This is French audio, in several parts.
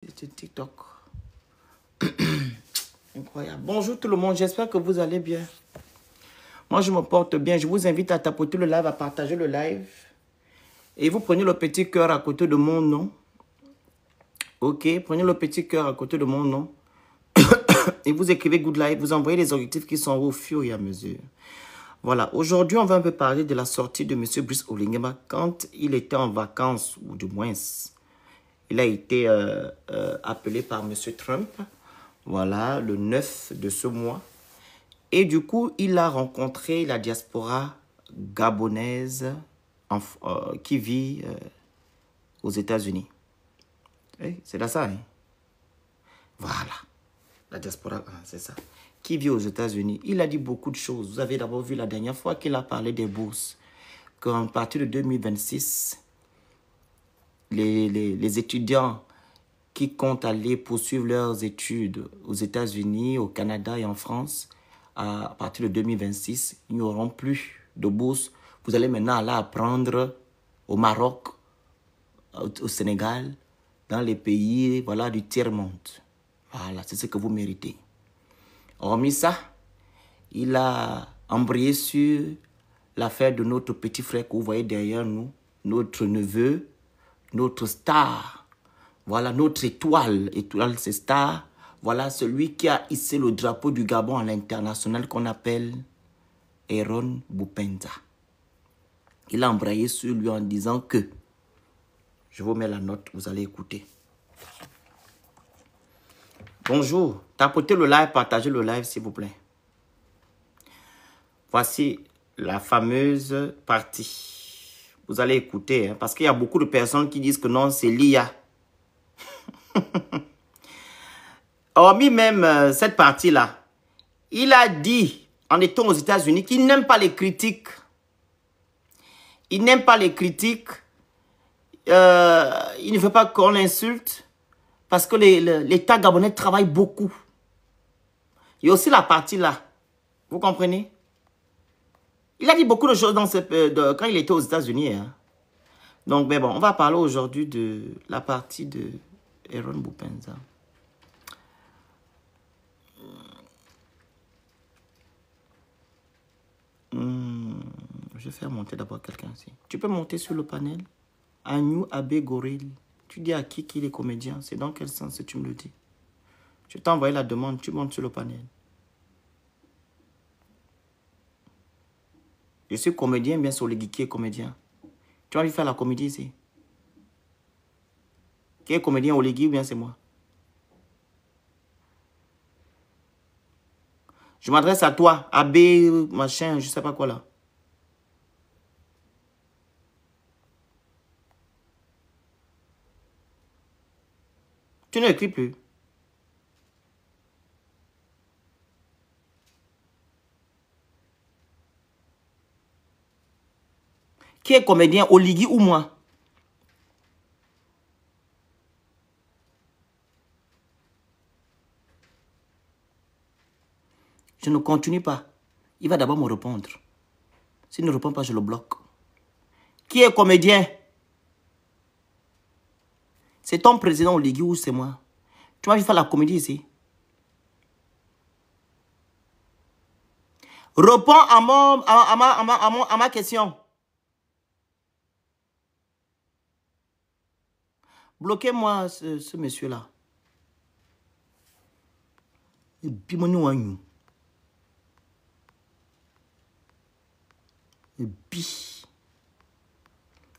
C'est TikTok. Incroyable. Bonjour tout le monde, j'espère que vous allez bien. Moi, je me porte bien. Je vous invite à tapoter le live, à partager le live. Et vous prenez le petit cœur à côté de mon nom. Ok, prenez le petit cœur à côté de mon nom. Et vous écrivez Good Live. Vous envoyez les objectifs qui sont au fur et à mesure. Voilà, aujourd'hui, on va un peu parler de la sortie de M. Brice Oligui quand il était en vacances, ou du moins, il a été appelé par M. Trump. Voilà, le 9 de ce mois. Et du coup, il a rencontré la diaspora gabonaise qui vit aux États-Unis. C'est là ça, hein? Voilà. La diaspora, c'est ça. Qui vit aux États-Unis. Il a dit beaucoup de choses. Vous avez d'abord vu la dernière fois qu'il a parlé des bourses. Qu'à partir de 2026, les étudiants qui comptent aller poursuivre leurs études aux États-Unis, au Canada et en France, à partir de 2026, ils n'auront plus de bourse. Vous allez maintenant aller apprendre au Maroc, au Sénégal, dans les pays du tiers-monde. Voilà, c'est ce que vous méritez. Hormis ça, il a embrayé sur l'affaire de notre petit frère que vous voyez derrière nous, notre neveu, notre star. Voilà, notre étoile. Étoile, c'est star. Voilà, celui qui a hissé le drapeau du Gabon à l'international qu'on appelle Aaron Boupenza. Il a embrayé sur lui en disant que, je vous mets la note, vous allez écouter. Bonjour, tapotez le live, partagez le live s'il vous plaît. Voici la fameuse partie. Vous allez écouter, hein, parce qu'il y a beaucoup de personnes qui disent que non, c'est l'IA. Hormis même cette partie-là, il a dit, en étant aux États-Unis, qu'il n'aime pas les critiques. Il n'aime pas les critiques. Il ne veut pas qu'on l'insulte. Parce que l'État gabonais travaille beaucoup. Il y a aussi la partie là. Vous comprenez? Il a dit beaucoup de choses dans quand il était aux États-Unis. Hein. Donc, mais bon, on va parler aujourd'hui de la partie de Aaron Boupenza. Je vais faire monter d'abord quelqu'un ici. Tu peux monter sur le panel? Agnou Abbé Goril. Tu dis à qui qu'il est comédien? C'est dans quel sens que tu me le dis? Je t'ai envoyé la demande, tu montes sur le panel. Je suis comédien, bien sûr, Oligui qui est comédien. Tu vas lui faire la comédie ici. Qui est comédien, Oligui ou bien c'est moi? Je m'adresse à toi, Abbé, machin, je sais pas quoi là. Tu n'écris plus. Qui est comédien, Oligui ou moi? Je ne continue pas. Il va d'abord me répondre. S'il ne répond pas, je le bloque. Qui est comédien? C'est ton président Oligui ou c'est moi? Tu vas faire la comédie ici. Réponds à ma question. Bloquez-moi ce monsieur-là.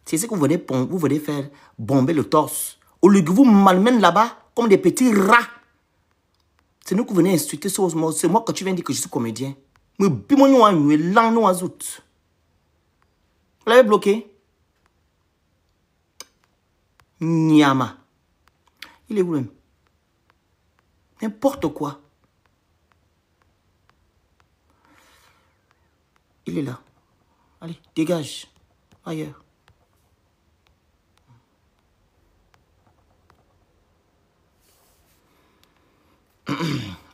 C'est ce que vous venez faire bomber le torse. Au lieu que vous malmenez là-bas comme des petits rats. C'est nous que vous venez insulter. C'est moi que tu viens dire que je suis comédien. Vous l'avez bloqué? Nyama. Il est où même? N'importe quoi. Il est là. Allez, dégage. Ailleurs.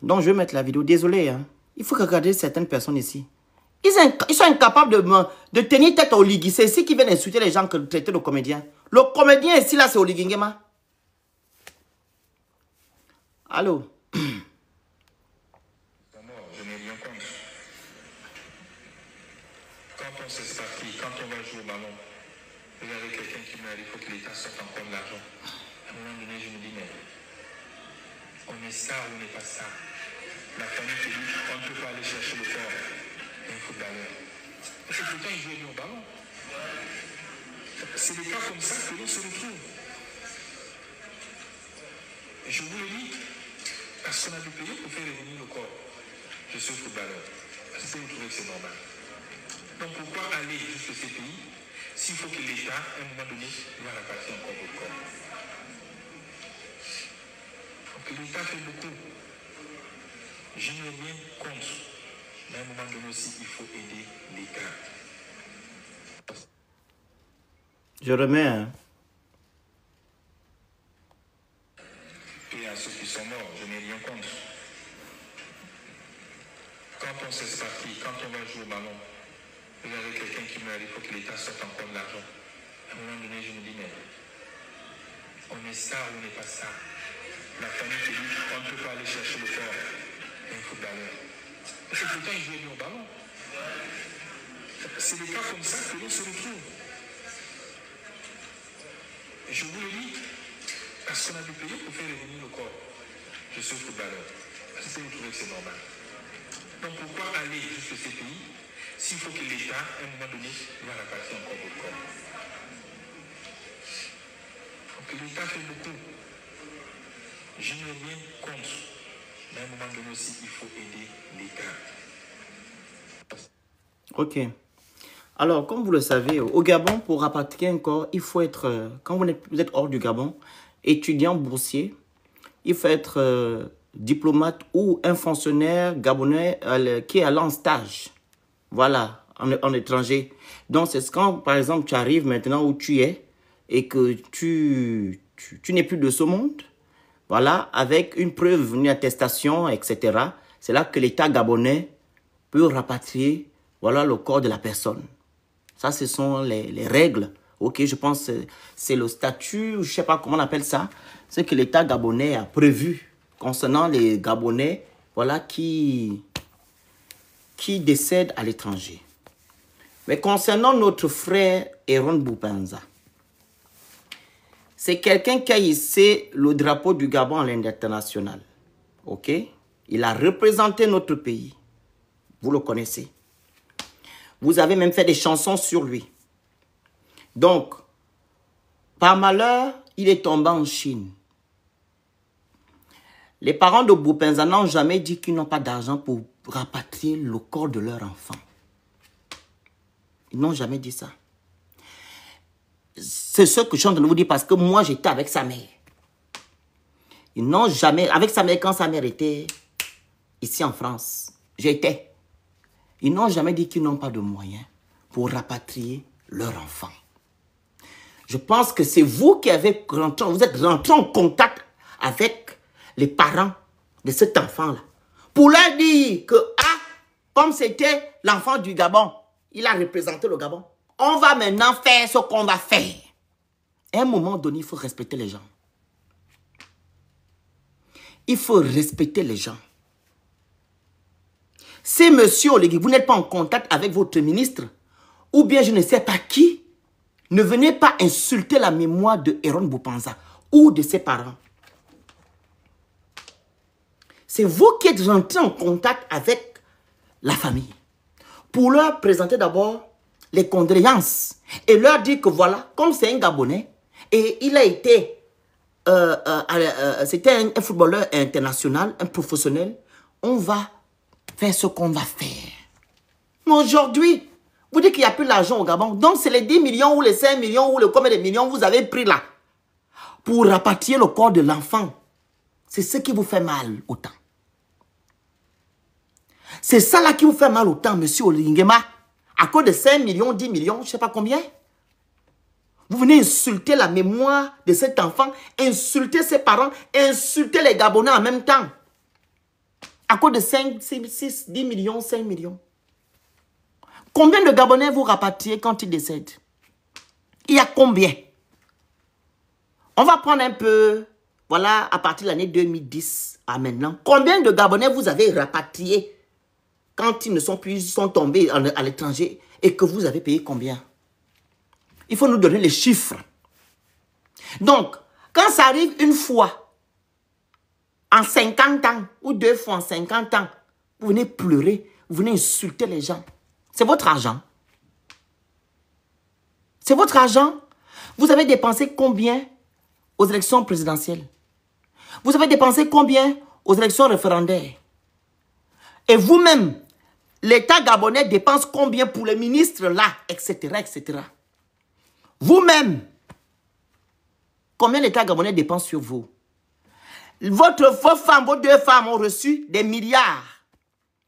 Donc, je vais mettre la vidéo. Désolé, hein. Il faut regarder certaines personnes ici. Ils sont incapables de tenir tête à Oligui. C'est ici qu'ils viennent insulter les gens que traiter de comédiens. Le comédien ici, là, c'est Oligui Nguema. Allô? Je n'ai rien contre. Quand on s'expatrie, quand on va jouer au ballon, vous avez quelqu'un qui meurt, il faut que l'État sorte encore de l'argent. À un moment donné, je me dis, mais on est ça ou on n'est pas ça. La famille te dit, on ne peut pas aller chercher le corps d'un footballeur. Parce que pourtant, il jouait bien au ballon. C'est des cas comme ça que l'on se retrouve. Et je vous le dis, parce qu'on a dû payer pour faire revenir le corps de ce footballeur. Est-ce que vous trouvez que c'est normal? Donc pourquoi aller jusqu'à ces pays s'il faut que l'État, à un moment donné, va rapatrier encore le corps? Donc l'État fait beaucoup. Je n'ai rien contre. Mais à un moment donné aussi, il faut aider l'État. Je remets, hein. Et à ceux qui sont morts, je n'ai rien contre. Quand on s'expatrie, quand on va jouer au ballon, vous avez quelqu'un qui meurt, il faut que l'État sorte encore de l'argent. À un moment donné, je me dis, mais on est ça ou on n'est pas ça. La famille te dit, on ne peut pas aller chercher le corps d'un footballeur. Parce que pourtant, il jouait bien au ballon. C'est des cas comme ça que l'on se retrouve. Et je vous le dis, parce qu'on a dû payer pour faire revenir le corps de ce footballeur. Est-ce que vous trouvez que c'est normal? Donc pourquoi aller jusqu'à ces pays s'il faut que l'État, à un moment donné, va rapatrier encore le corps? Donc l'État fait beaucoup. Je n'ai rien contre. Mais à un moment donné aussi, il faut aider l'État. Ok. Alors, comme vous le savez, au Gabon, pour rapatrier un corps, il faut être, quand vous êtes hors du Gabon, étudiant boursier, il faut être diplomate ou un fonctionnaire gabonais qui est allé en stage. Voilà, en étranger. Donc, c'est quand, par exemple, tu arrives maintenant où tu es et que tu n'es plus de ce monde, voilà, avec une preuve, une attestation, etc. C'est là que l'État gabonais peut rapatrier, voilà, le corps de la personne. Ça, ce sont les règles. Ok, je pense que c'est le statut, je ne sais pas comment on appelle ça. C'est que l'État gabonais a prévu concernant les Gabonais, voilà, qui décèdent à l'étranger. Mais concernant notre frère Aaron Boupenza, c'est quelqu'un qui a hissé le drapeau du Gabon à l'international. Ok? Il a représenté notre pays. Vous le connaissez. Vous avez même fait des chansons sur lui. Donc, par malheur, il est tombé en Chine. Les parents de Boupenza n'ont jamais dit qu'ils n'ont pas d'argent pour rapatrier le corps de leur enfant. Ils n'ont jamais dit ça. C'est ce que je suis en train de vous dire parce que moi, j'étais avec sa mère. Ils n'ont jamais, avec sa mère, quand sa mère était ici en France, j'étais. Ils n'ont jamais dit qu'ils n'ont pas de moyens pour rapatrier leur enfant. Je pense que c'est vous qui avez rentré, vous êtes rentré en contact avec les parents de cet enfant-là. Pour leur dire que, comme c'était l'enfant du Gabon, il a représenté le Gabon. On va maintenant faire ce qu'on va faire. À un moment donné, il faut respecter les gens. Il faut respecter les gens. Si monsieur Oligui, vous n'êtes pas en contact avec votre ministre, ou bien je ne sais pas qui, ne venez pas insulter la mémoire de Aaron Boupenza ou de ses parents. C'est vous qui êtes rentré en contact avec la famille pour leur présenter d'abord les condoléances et leur dire que voilà, comme c'est un Gabonais et il a été, c'était un footballeur international, un professionnel, on va faire ce qu'on va faire. Mais aujourd'hui, vous dites qu'il n'y a plus d'argent au Gabon. Donc, c'est les 10 millions ou les 5 millions ou le combien de millions vous avez pris là pour rapatrier le corps de l'enfant. C'est ce qui vous fait mal autant. C'est ça là qui vous fait mal autant, monsieur Olingema. À cause de 5 millions, 10 millions, je ne sais pas combien. Vous venez insulter la mémoire de cet enfant, insulter ses parents, insulter les Gabonais en même temps. À cause de 5, 6, 10 millions, 5 millions. Combien de Gabonais vous rapatriez quand ils décèdent? Il y a combien? On va prendre un peu voilà, à partir de l'année 2010 à maintenant, combien de Gabonais vous avez rapatriés quand ils ne sont plus, ils sont tombés à l'étranger et que vous avez payé combien? Il faut nous donner les chiffres. Donc, quand ça arrive une fois en 50 ans ou 2 fois en 50 ans, vous venez pleurer, vous venez insulter les gens. C'est votre argent. C'est votre argent. Vous avez dépensé combien aux élections présidentielles? Vous avez dépensé combien aux élections référendaires? Et vous-même, l'État gabonais dépense combien pour les ministres là, etc., etc. Vous-même, combien l'État gabonais dépense sur vous? Vos 2 femmes ont reçu des milliards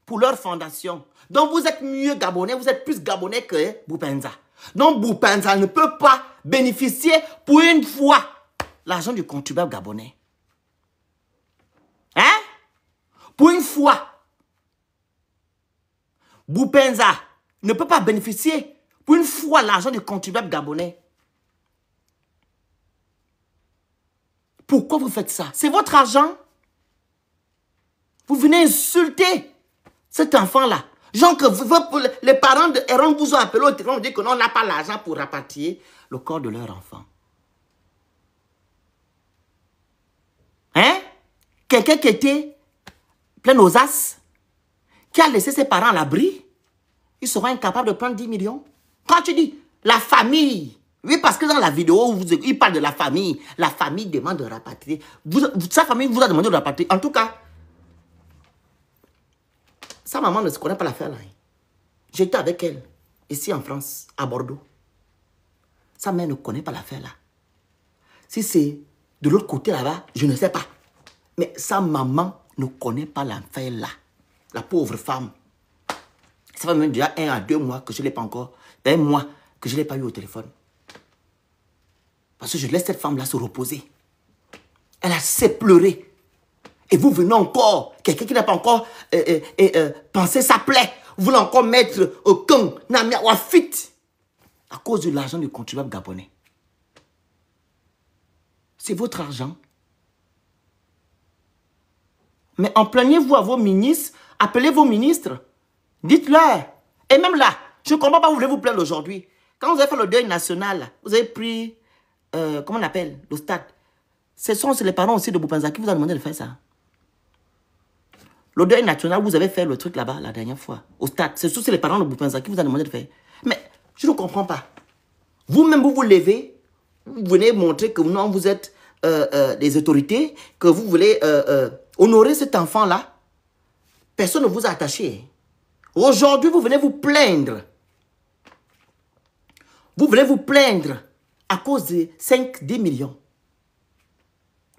pour leur fondation. Donc vous êtes mieux gabonais, vous êtes plus gabonais que Boupenza. Donc Boupenza ne peut pas bénéficier pour une fois l'argent du contribuable gabonais. Hein? Pour une fois. Boupenza ne peut pas bénéficier pour une fois l'argent du contribuable gabonais. Pourquoi vous faites ça? C'est votre argent. Vous venez insulter cet enfant-là. Genre que les parents de Héron vous ont appelé au téléphone, vous dites que non, on n'a pas l'argent pour rapatrier le corps de leur enfant. Hein? Quelqu'un qui était plein aux as, qui a laissé ses parents à l'abri, ils seront incapables de prendre 10 millions. Quand tu dis la famille, oui, parce que dans la vidéo, il parle de la famille demande de rapatrier. Sa famille vous a demandé de rapatrier. En tout cas, sa maman ne se connaît pas l'affaire là. J'étais avec elle, ici en France, à Bordeaux. Sa mère ne connaît pas l'affaire là. Si c'est de l'autre côté là-bas, je ne sais pas. Mais sa maman ne connaît pas l'affaire là. La pauvre femme. Ça fait même déjà 1 à 2 mois que je ne l'ai pas encore. 1 mois que je ne l'ai pas eu au téléphone. Parce que je laisse cette femme là se reposer. Elle a assez pleuré. Et vous venez encore, quelqu'un qui n'a pas encore pensé sa plaie, vous voulez encore mettre au camp, à fit, à cause de l'argent du contribuable gabonais. C'est votre argent. Mais emplaignez-vous à vos ministres, appelez vos ministres, dites-leur. Et même là, je ne comprends pas, vous voulez vous plaindre aujourd'hui. Quand vous avez fait le deuil national, vous avez pris, comment on appelle, le stade. Ce sont les parents aussi de Boupenza qui vous ont demandé de faire ça. Le deuil national, vous avez fait le truc là-bas la dernière fois, au stade. C'est tous les parents de Boupenza qui vous ont demandé de faire. Mais je ne comprends pas. Vous-même, vous vous levez, vous venez montrer que non, vous êtes des autorités, que vous voulez honorer cet enfant-là. Personne ne vous a attaché. Aujourd'hui, vous venez vous plaindre. Vous venez vous plaindre à cause de 5-10 millions.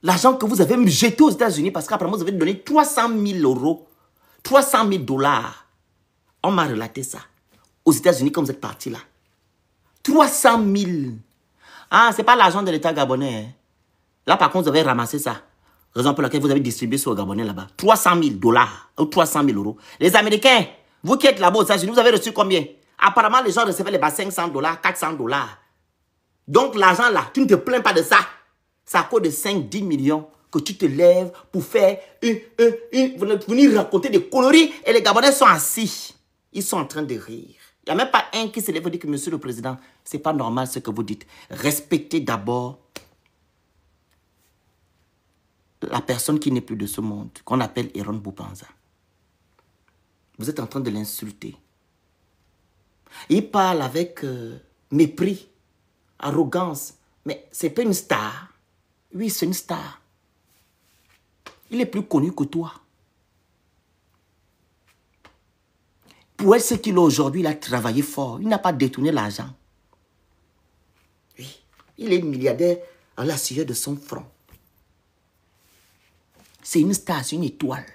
L'argent que vous avez jeté aux États-Unis parce qu'après vous avez donné 300 000 euros, 300 000 dollars. On m'a relaté ça. Aux États-Unis, quand vous êtes parti là. 300 000. Ah, ce n'est pas l'argent de l'État gabonais. Hein. Là, par contre, vous avez ramassé ça. Raison pour laquelle vous avez distribué sur le Gabonais là-bas. 300 000 dollars ou 300 000 euros. Les Américains, vous qui êtes là-bas aux États-Unis, vous avez reçu combien? Apparemment, les gens recevaient les bas 500 dollars, 400 dollars. Donc, l'argent là, tu ne te plains pas de ça. C'est à cause de 5-10 millions que tu te lèves pour faire venir raconter des conneries et les Gabonais sont assis. Ils sont en train de rire. Il n'y a même pas un qui se lève et dit que monsieur le président, ce n'est pas normal ce que vous dites. Respectez d'abord la personne qui n'est plus de ce monde, qu'on appelle Héron Boupenza. Vous êtes en train de l'insulter. Il parle avec mépris, arrogance, mais ce n'est pas une star. Oui, c'est une star. Il est plus connu que toi. Pour être ce qu'il est aujourd'hui, il a travaillé fort. Il n'a pas détourné l'argent. Oui, il est milliardaire à la sueur de son front. C'est une star, c'est une étoile.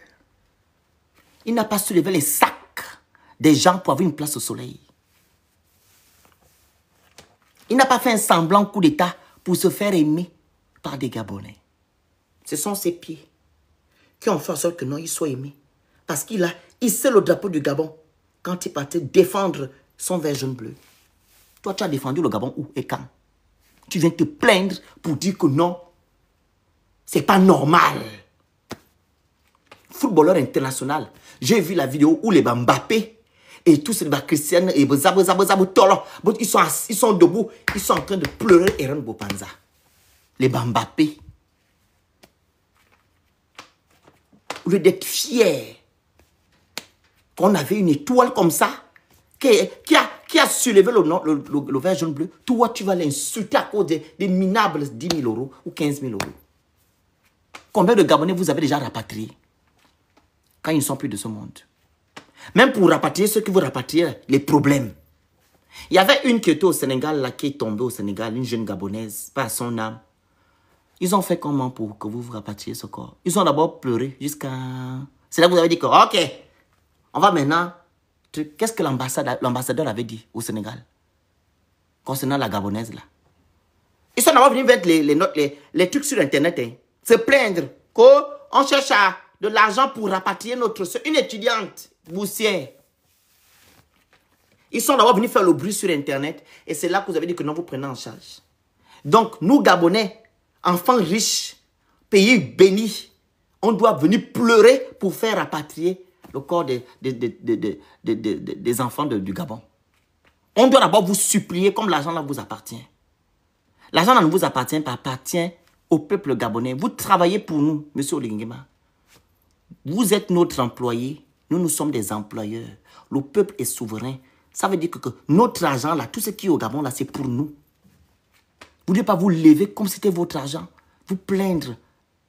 Il n'a pas soulevé les sacs des gens pour avoir une place au soleil. Il n'a pas fait un semblant coup d'État pour se faire aimer par des Gabonais. Ce sont ses pieds qui ont fait en sorte que non, il soit aimé. Parce qu'il a hissé le drapeau du Gabon quand il partait défendre son vert jaune bleu. Toi, tu as défendu le Gabon où et quand? Tu viens te plaindre pour dire que non. C'est pas normal. Footballeur international. J'ai vu la vidéo où les Mbappé et tous les Christian et ils sont debout. Ils sont en train de pleurer Aaron Bopanza. Les Mbappé. Au lieu d'être fiers qu'on avait une étoile comme ça qui a soulevé le vert jaune bleu, toi tu vas l'insulter à cause des minables 10 000 euros ou 15 000 euros. Combien de Gabonais vous avez déjà rapatriés quand ils ne sont plus de ce monde? Même pour rapatrier ceux que vous rapatriez, les problèmes. Il y avait une qui était au Sénégal, là, qui est tombée au Sénégal, une jeune Gabonaise, pas à son âme. Ils ont fait comment pour que vous vous rapatriez ce corps? Ils ont d'abord pleuré jusqu'à... C'est là que vous avez dit que, ok, on va maintenant... Qu'est-ce que l'ambassadeur avait dit au Sénégal concernant la Gabonaise, là? Ils sont d'abord venus mettre les trucs sur Internet, hein, se plaindre qu'on cherche de l'argent pour rapatrier notre soeur, une étudiante boursière. Ils sont d'abord venus faire le bruit sur Internet et c'est là que vous avez dit que non, vous prenez en charge. Donc, nous, Gabonais, enfants riches, pays bénis, on doit venir pleurer pour faire rapatrier le corps des enfants du Gabon. On doit d'abord vous supplier comme l'argent là vous appartient. L'argent ne vous appartient pas, appartient au peuple gabonais. Vous travaillez pour nous, monsieur Oligingema. Vous êtes notre employé, nous sommes des employeurs. Le peuple est souverain. Ça veut dire que notre argent là, tout ce qui est au Gabon là, c'est pour nous. Vous ne devez pas vous lever comme si c'était votre argent. Vous plaindre.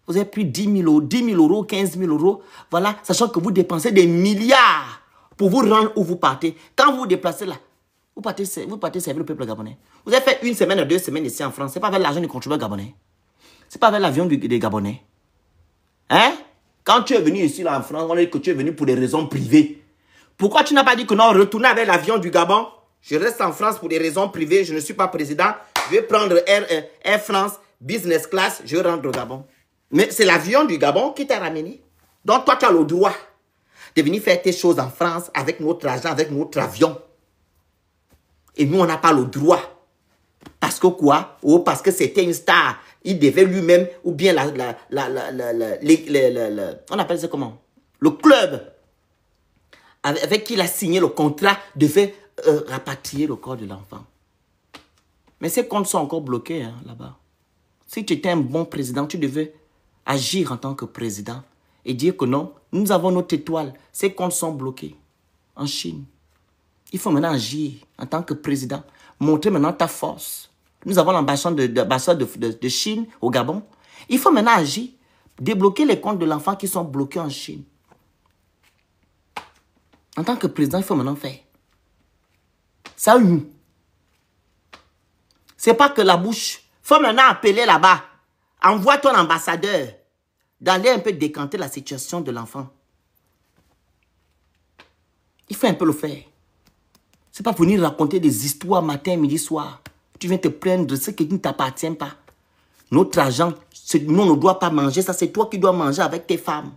Vous avez pris 10 000 euros, 15 000 euros. Voilà, sachant que vous dépensez des milliards pour vous rendre où vous partez. Quand vous vous déplacez là, vous partez servir le peuple gabonais. Vous avez fait 1 semaine ou 2 semaines ici en France. Ce n'est pas avec l'argent du contribuable gabonais. Ce n'est pas avec l'avion des Gabonais. Hein? Quand tu es venu ici là, en France, on a dit que tu es venu pour des raisons privées. Pourquoi tu n'as pas dit que non, retournez avec l'avion du Gabon? Je reste en France pour des raisons privées. Je ne suis pas président. Je vais prendre Air France, business class. Je rentre au Gabon. Mais c'est l'avion du Gabon qui t'a ramené. Donc toi, tu as le droit de venir faire tes choses en France avec notre argent, avec notre avion. Et nous, on n'a pas le droit. Parce que quoi? Ou parce que c'était une star. Il devait lui-même, ou bien on appelle ça comment? Le club avec qui il a signé le contrat devait rapatrier le corps de l'enfant. Mais ces comptes sont encore bloqués hein, là-bas. Si tu étais un bon président, tu devais agir en tant que président et dire que non, nous avons notre étoile. Ces comptes sont bloqués en Chine. Il faut maintenant agir en tant que président. Montrer maintenant ta force. Nous avons l'ambassade de Chine au Gabon. Il faut maintenant agir. Débloquer les comptes de l'enfant qui sont bloqués en Chine. En tant que président, il faut maintenant faire. Ça, nous. C'est pas que la bouche. Il faut maintenant appeler là-bas. Envoie ton ambassadeur d'aller un peu décanter la situation de l'enfant. Il faut un peu le faire. C'est pas venir raconter des histoires matin, midi, soir. Tu viens te plaindre de ce qui ne t'appartient pas. Notre argent, nous on ne doit pas manger. Ça, c'est toi qui dois manger avec tes femmes.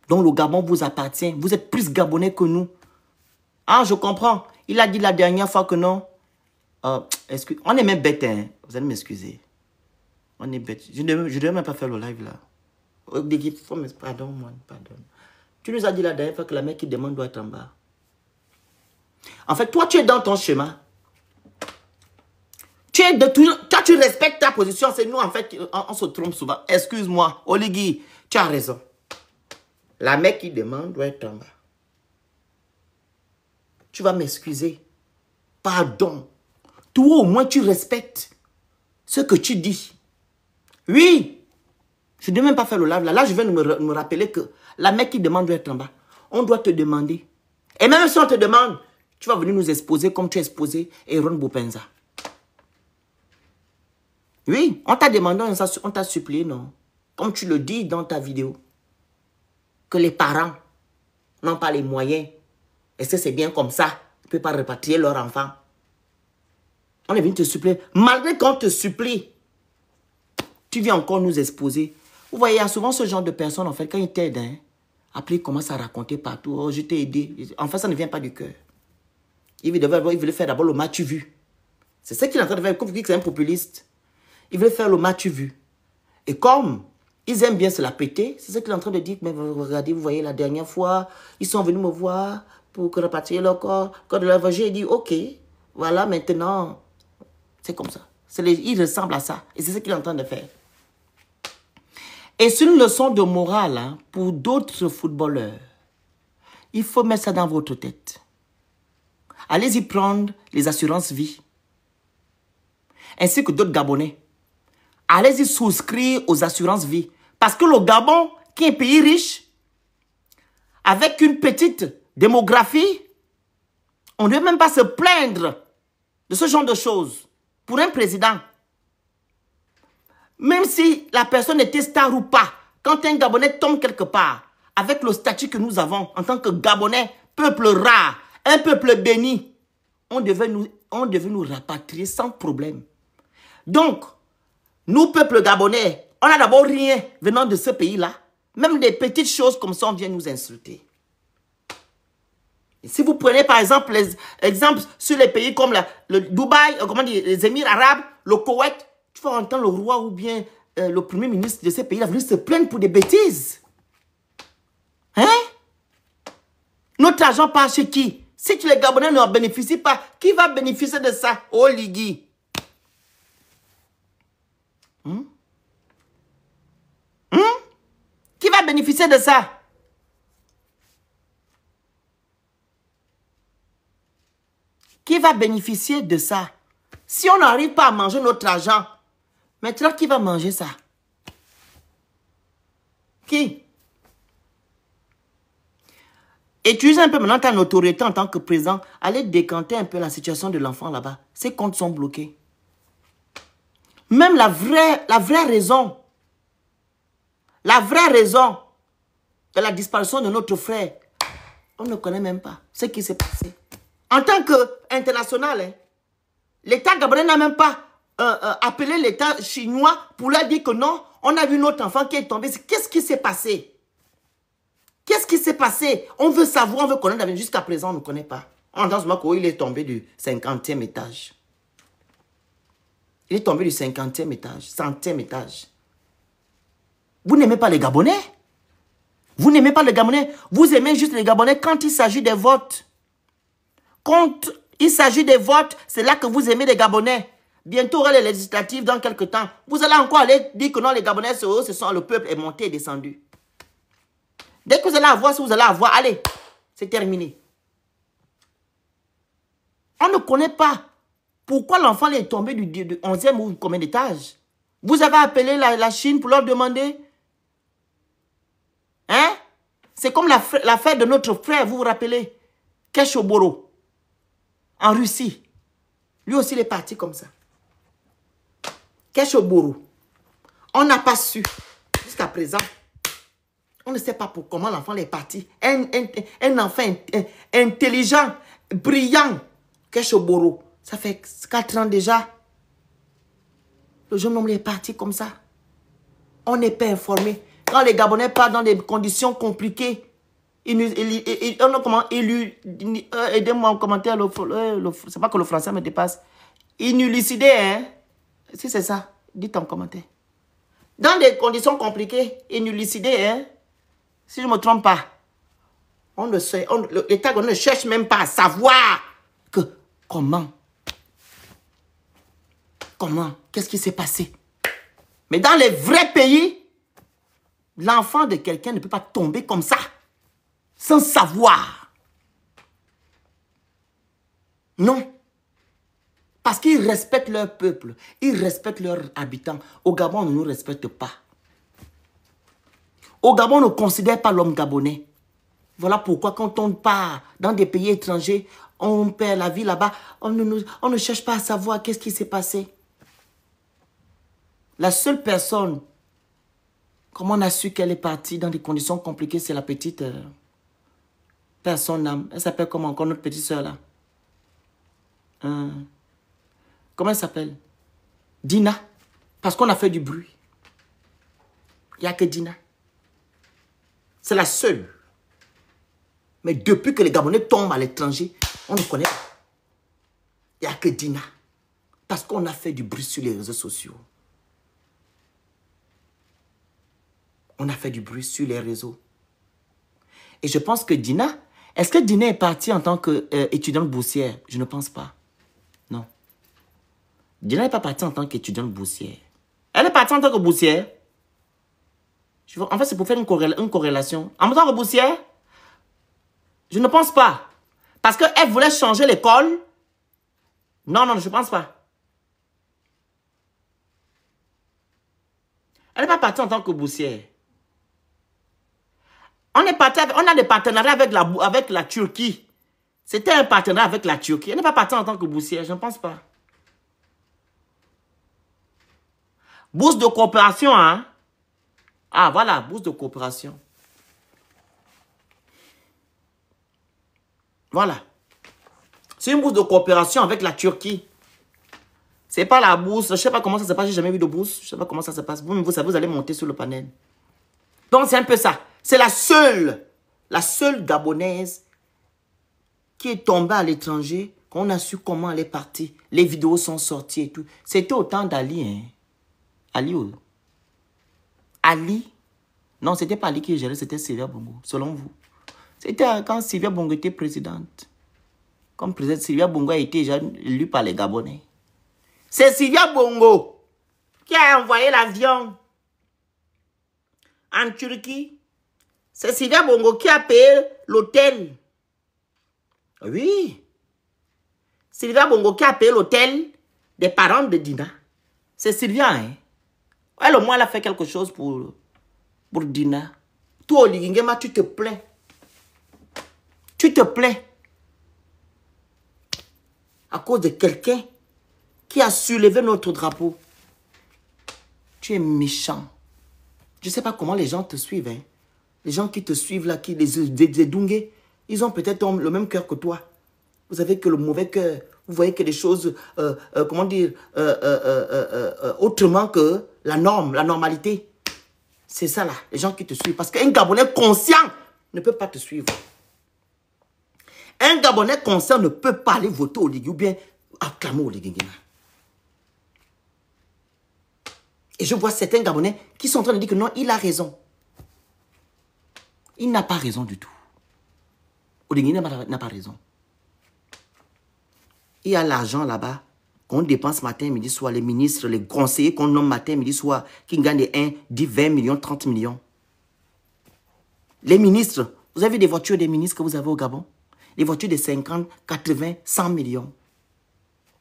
Donc le Gabon vous appartient. Vous êtes plus Gabonais que nous. Ah, je comprends. Il a dit la dernière fois que non. On est même bête, hein. Vous allez m'excuser. On est bête. Je ne devais même pas faire le live là. Pardon, moi, pardon. Tu nous as dit la dernière fois que la mec qui demande doit être en bas. En fait, toi, tu es dans ton chemin. Toi, tu respectes ta position. C'est nous, en fait, on se trompe souvent. Excuse-moi, Oligui, tu as raison. La mec qui demande doit être en bas. Tu vas m'excuser. Pardon. Toi, au moins, tu respectes ce que tu dis. Oui. Je ne vais même pas faire le live là. Là, je viens de me rappeler que la mec qui demande doit être en bas. On doit te demander. Et même si on te demande, tu vas venir nous exposer comme tu as exposé Aaron Bopanza. Oui, on t'a demandé, on t'a supplié, non? Comme tu le dis dans ta vidéo. Que les parents n'ont pas les moyens. Est-ce que c'est bien comme ça? Ils ne peuvent pas répatrier leur enfant. On est venu te supplier. Malgré qu'on te supplie, tu viens encore nous exposer. Vous voyez, il y a souvent ce genre de personnes, en fait, quand ils t'aident, hein, après ils commencent à raconter partout. Oh, je t'ai aidé. En fait, ça ne vient pas du cœur. Il voulait faire d'abord le match vu. C'est ce qu'il est en train de faire. Comme vous dites que c'est un populiste. Il veut faire le match vu. Et comme ils aiment bien se la péter, c'est ce qu'il est en train de dire. Mais regardez, vous voyez, la dernière fois, ils sont venus me voir pour rapatrier leur corps. Quand de leur j'ai dit, ok, voilà, maintenant, c'est comme ça. Il ressemble à ça. Et c'est ce qu'il est en train de faire. Et c'est une leçon de morale hein, pour d'autres footballeurs. Il faut mettre ça dans votre tête. Allez-y prendre les assurances vie. Ainsi que d'autres Gabonais. Allez-y souscrire aux assurances vie. Parce que le Gabon, qui est un pays riche, avec une petite démographie, on ne doit même pas se plaindre de ce genre de choses. Pour un président, même si la personne était star ou pas, quand un Gabonais tombe quelque part, avec le statut que nous avons en tant que Gabonais, peuple rare, un peuple béni, on devait nous rapatrier sans problème. Donc, nous, peuple gabonais, on n'a d'abord rien venant de ce pays-là. Même des petites choses comme ça, on vient nous insulter. Et si vous prenez par exemple les exemples sur les pays comme le Dubaï, comment dire, les Émirats arabes, le Koweït, tu vas entendre le roi ou bien le premier ministre de ces pays-là venir se plaindre pour des bêtises. Hein? Notre argent part chez qui? Si les Gabonais ne bénéficient pas, qui va bénéficier de ça? Oh, Ligui. Qui va bénéficier de ça? Qui va bénéficier de ça? Si on n'arrive pas à manger notre argent, maintenant qui va manger ça? Qui? Utilise un peu maintenant ta notoriété en tant que président. Allez décanter un peu la situation de l'enfant là-bas. Ses comptes sont bloqués. Même la vraie raison de la disparition de notre frère, on ne connaît même pas ce qui s'est passé. En tant qu'international, hein, l'État gabonais n'a même pas appelé l'État chinois pour leur dire que non, on a vu notre enfant qui est tombé. Qu'est-ce qui s'est passé? Qu'est-ce qui s'est passé? On veut savoir, on veut connaître. Jusqu'à présent, on ne connaît pas. On entend seulement qu'il est tombé du 50e étage. Il est tombé du 50e étage, 100e étage. Vous n'aimez pas les Gabonais? Vous n'aimez pas les Gabonais? Vous aimez juste les Gabonais quand il s'agit des votes. Quand il s'agit des votes, c'est là que vous aimez les Gabonais. Bientôt, il y aura les législatives dans quelques temps. Vous allez encore aller dire que non, les Gabonais, le peuple est monté et descendu. Dès que vous allez avoir ce que vous allez avoir, allez, c'est terminé. On ne connaît pas pourquoi l'enfant est tombé du 11e ou combien d'étage. Vous avez appelé la Chine pour leur demander. Hein? C'est comme l'affaire de notre frère, vous vous rappelez? Keshoboro, en Russie. Lui aussi, il est parti comme ça. Keshoboro. On n'a pas su, jusqu'à présent. On ne sait pas comment l'enfant est parti. Un enfant intelligent, brillant. Keshoboro. Ça fait 4 ans déjà. Le jeune homme est parti comme ça. On n'est pas informé. Quand les Gabonais partent dans des conditions compliquées, aidez-moi en commentaire, c'est pas que le français me dépasse. Inulicidé, hein? Si c'est ça, dites en commentaire. Dans des conditions compliquées, inulicidé, hein? Si je ne me trompe pas, l'État ne cherche même pas à savoir comment, qu'est-ce qui s'est passé. Mais dans les vrais pays, l'enfant de quelqu'un ne peut pas tomber comme ça, sans savoir. Non. Parce qu'ils respectent leur peuple, ils respectent leurs habitants. Au Gabon, on ne nous respecte pas. Au Gabon, on ne considère pas l'homme gabonais. Voilà pourquoi quand on part dans des pays étrangers, on perd la vie là-bas, on ne cherche pas à savoir qu'est-ce qui s'est passé. La seule personne, comment on a su qu'elle est partie dans des conditions compliquées, c'est la petite personne. Elle s'appelle comment encore notre petite soeur là? Comment elle s'appelle? Dina. Parce qu'on a fait du bruit. Il n'y a que Dina. C'est la seule. Mais depuis que les Gabonais tombent à l'étranger, on ne connaît pas. Il n'y a que Dina. Parce qu'on a fait du bruit sur les réseaux sociaux. On a fait du bruit sur les réseaux. Et je pense que Dina, est-ce que Dina est partie en tant qu'étudiante boursière? Je ne pense pas. Non. Dina n'est pas partie en tant qu'étudiante boursière. Elle est partie en tant que boursière. En fait, c'est pour faire une corrélation. En tant que boursière, je ne pense pas. Parce qu'elle voulait changer l'école. Non, non, je ne pense pas. Elle n'est pas partie en tant que boursière. On a des partenariats avec la Turquie. C'était un partenariat avec la Turquie. Elle n'est pas partie en tant que boursière, je ne pense pas. Bourse de coopération, hein? Ah, voilà, bourse de coopération. Voilà. C'est une bourse de coopération avec la Turquie. C'est pas la bourse. Je ne sais pas comment ça se passe. J'ai jamais vu de bourse. Je ne sais pas comment ça se passe. Vous allez monter sur le panel. Donc, c'est un peu ça. C'est la seule Gabonaise qui est tombée à l'étranger. Qu'on a su comment elle est partie. Les vidéos sont sorties et tout. C'était au temps d'Ali. Hein. Ali. Non, c'était pas Ali qui gérait, c'était Sylvia Bongo, selon vous. C'était quand Sylvia Bongo était présidente. Comme présidente, Sylvia Bongo a été élue par les Gabonais. C'est Sylvia Bongo qui a envoyé l'avion en Turquie. C'est Sylvia Bongo qui a payé l'hôtel. Oui. Sylvia Bongo qui a payé l'hôtel des parents de Dina. C'est Sylvia, hein. Elle, au moins, elle a fait quelque chose pour Dina. Toi, Oligingema, tu te plains. Tu te plains. À cause de quelqu'un qui a soulevé notre drapeau. Tu es méchant. Je ne sais pas comment les gens te suivent. Hein. Les gens qui te suivent là, les Dungé, ils ont peut-être le même cœur que toi. Vous avez que le mauvais cœur. Vous voyez que des choses, comment dire, autrement que la norme, la normalité. C'est ça là, les gens qui te suivent. Parce qu'un Gabonais conscient ne peut pas te suivre. Un Gabonais conscient ne peut pas aller voter au Ligui ou bien acclamer au Ligui. Et je vois certains Gabonais qui sont en train de dire que non, il a raison. Il n'a pas raison du tout. Oligui n'a pas raison. Il y a l'argent là-bas qu'on dépense matin, midi, soir. Les ministres, les conseillers qu'on nomme matin, midi, soir, qui gagnent 10, 20 millions, 30 millions. Les ministres, vous avez des voitures des ministres que vous avez au Gabon? Les voitures de 50, 80, 100 millions.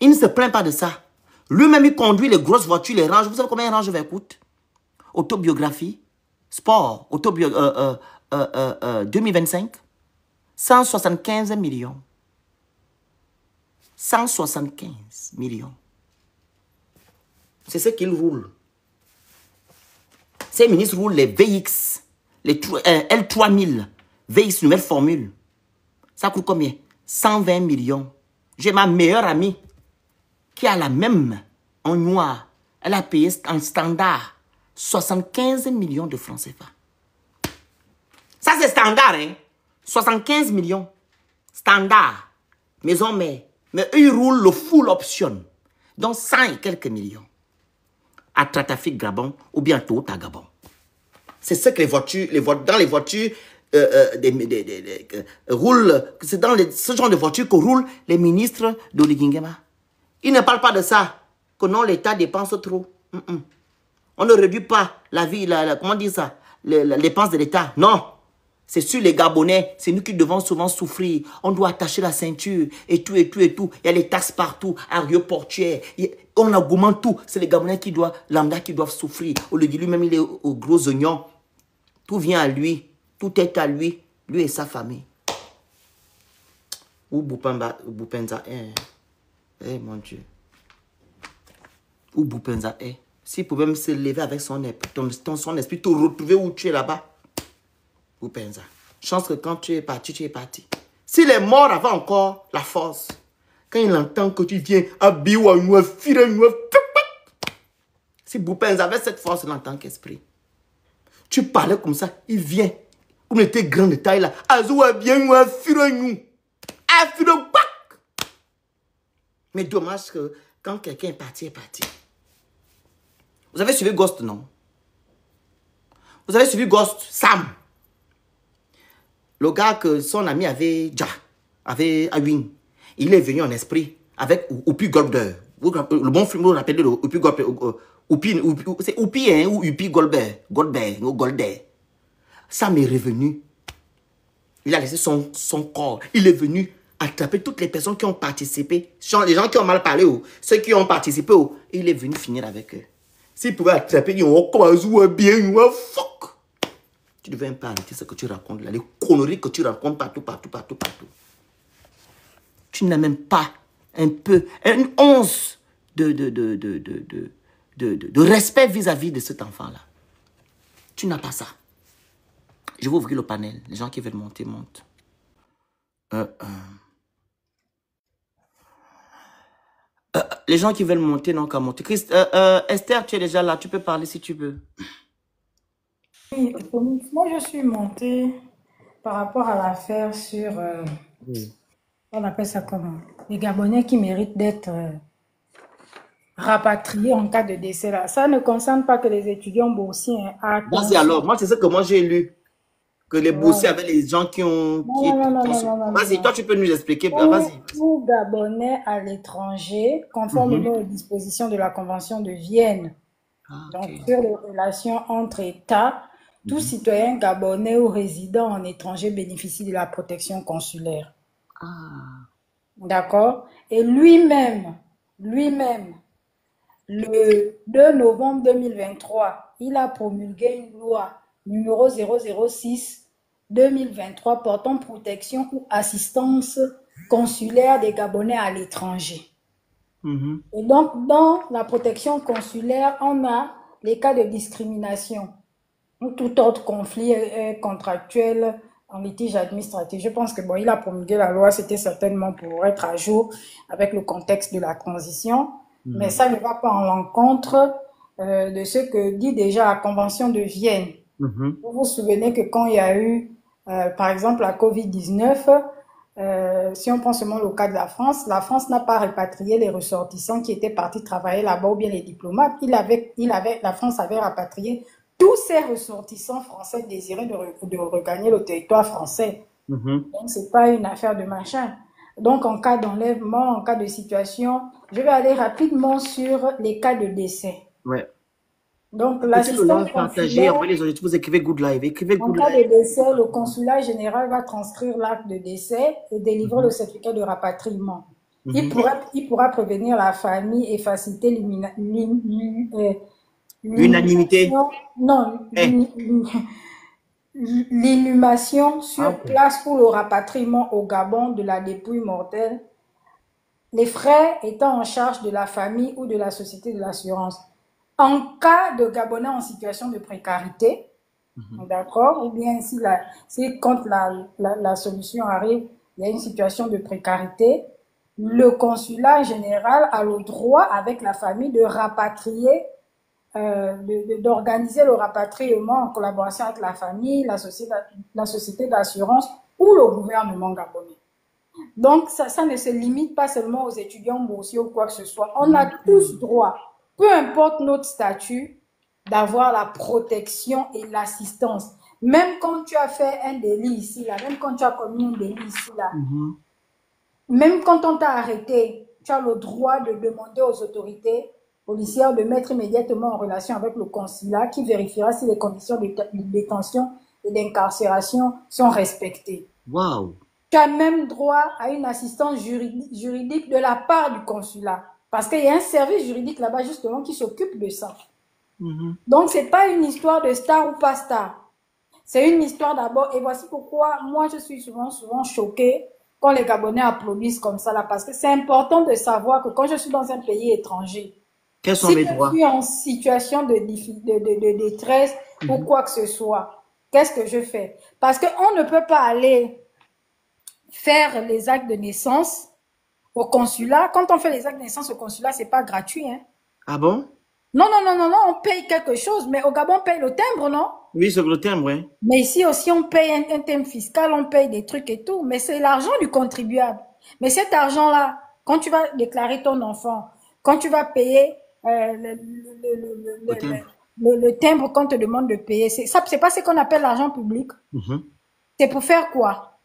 Il ne se plaint pas de ça. Lui-même, il conduit les grosses voitures, les ranges. Vous savez combien un range coûte? Autobiographie, sport, 2025, 175 millions. 175 millions. C'est ce qu'il roule. Ces ministres roulent les VX, les L3000, VX nouvelle formule. Ça coûte combien? 120 millions. J'ai ma meilleure amie qui a la même en noir. Elle a payé en standard 75 millions de francs CFA. Ça c'est standard, hein? 75 millions. Standard. Maison mère. Mais eux, ils roulent le full option. Donc 100 et quelques millions. À Tratafik Gabon ou bientôt à Gabon. C'est ce que les voitures, dans les voitures roulent. C'est dans ce genre de voitures que roulent les ministres d'Oligingema. Ils ne parlent pas de ça. Que non, l'État dépense trop. On ne réduit pas la vie, comment dire ça, la dépense de l'État. Non. C'est sur les Gabonais, c'est nous qui devons souvent souffrir. On doit attacher la ceinture et tout, et tout, et tout. Il y a les taxes partout, aéroportuaires. On augmente tout. C'est les Gabonais qui doivent, lambda qui doivent souffrir. Au lieu de lui-même, il est aux gros oignons. Tout vient à lui. Tout est à lui. Lui et sa famille. Où Boupenza est. Eh mon Dieu. Où Boupenza est. S'il pouvait même se lever avec son esprit, te retrouver où tu es là-bas. Boupenza. Chance que quand tu es parti, tu es parti. S'il est mort avant encore la force, quand il entend que tu viens à Biwa, si Boupenza avait cette force en tant qu'esprit, tu parlais comme ça, il vient. Vous était grand de taille là. Mais dommage que quand quelqu'un est parti, est parti. Vous avez suivi Ghost, non? Vous avez suivi Ghost, Sam. Le gars que son ami avait déjà, avait Awin. Il est venu en esprit avec Oupi Goldberg. Le bon film, vous vous rappelez de Oupi Goldberg. C'est Oupi, hein, ou Oupi Goldberg. Goldberg. Sam est revenu. Il a laissé son corps. Il est venu attraper toutes les personnes qui ont participé. Les gens qui ont mal parlé, ceux qui ont participé, il est venu finir avec eux. S'il pouvait attraper, il dit, oh, comment bien, fuck. Tu devais un peu arrêter ce que tu racontes là, les conneries que tu racontes partout. Tu n'as même pas un peu, une once de respect vis-à-vis de cet enfant-là. Tu n'as pas ça. Je vais ouvrir le panel. Les gens qui veulent monter, montent. Les gens qui veulent monter, n'ont qu'à monter. Esther, tu es déjà là. Tu peux parler si tu veux. Oui, moi je suis montée par rapport à l'affaire sur, on appelle ça comment? Les Gabonais qui méritent d'être rapatriés en cas de décès là. Ça ne concerne pas que les étudiants boursiers. Vas-y alors, moi c'est ce que moi j'ai lu. Que les boursiers avaient les gens qui ont... Non. Vas-y, toi tu peux nous expliquer. Vas-y. Tout Gabonais à l'étranger, conformément aux dispositions de la Convention de Vienne, donc sur les relations entre États, tout citoyen gabonais ou résident en étranger bénéficie de la protection consulaire. D'accord? Et lui-même, le 2 novembre 2023, il a promulgué une loi numéro 006-2023 portant protection ou assistance consulaire des Gabonais à l'étranger. Et donc, dans la protection consulaire, on a les cas de discrimination ou tout autre conflit contractuel en litige administratif. Je pense que bon, il a promulgué la loi, c'était certainement pour être à jour avec le contexte de la transition, mais ça ne va pas en l'encontre de ce que dit déjà la Convention de Vienne. Vous vous souvenez que quand il y a eu, par exemple, la COVID-19, si on prend seulement le cas de la France n'a pas répatrié les ressortissants qui étaient partis travailler là-bas ou bien les diplomates. La France avait rapatrié tous ces ressortissants français désirés de regagner le territoire français. Donc, c'est pas une affaire de machin. Donc, en cas d'enlèvement, en cas de situation, je vais aller rapidement sur les cas de décès. Ouais. Donc, l'assistant consulaire, vous écrivez Good Live. En cas de décès, le consulat général va transcrire l'acte de décès et délivrer le certificat de rapatriement. Il pourra prévenir la famille et faciliter l'unanimité. Non, l'inhumation sur place pour le rapatriement au Gabon de la dépouille mortelle, les frais étant en charge de la famille ou de la société de l'assurance. En cas de Gabonais en situation de précarité, d'accord, ou bien si quand la solution arrive, il y a une situation de précarité, le consulat général a le droit, avec la famille, de rapatrier, d'organiser le rapatriement en collaboration avec la famille, la société d'assurance ou le gouvernement gabonais. Donc, ça ne se limite pas seulement aux étudiants boursiers ou quoi que ce soit. On a tous droit, peu importe notre statut, d'avoir la protection et l'assistance. Même quand tu as fait un délit ici, là, même quand tu as commis un délit ici, là, même quand on t'a arrêté, tu as le droit de demander aux autorités policières de mettre immédiatement en relation avec le consulat qui vérifiera si les conditions de détention et d'incarcération sont respectées. Wow. Tu as même droit à une assistance juridique de la part du consulat. Parce qu'il y a un service juridique là-bas justement qui s'occupe de ça. Donc, c'est pas une histoire de star ou pas star. C'est une histoire d'abord. Et voici pourquoi moi, je suis souvent choquée quand les Gabonais applaudissent comme ça là. Parce que c'est important de savoir que quand je suis dans un pays étranger, quels sont mes droits? Si je suis en situation de détresse ou quoi que ce soit, qu'est-ce que je fais? Parce qu'on ne peut pas aller faire les actes de naissance au consulat. Quand on fait les actes de naissance au consulat, c'est pas gratuit, hein. Ah bon? Non, on paye quelque chose, mais au Gabon, on paye le timbre, non? Oui, c'est le timbre, oui. Mais ici aussi, on paye un timbre fiscal, on paye des trucs et tout, mais c'est l'argent du contribuable. Mais cet argent-là, quand tu vas déclarer ton enfant, quand tu vas payer le timbre qu'on te demande de payer, c'est pas ce qu'on appelle l'argent public. C'est pour faire quoi?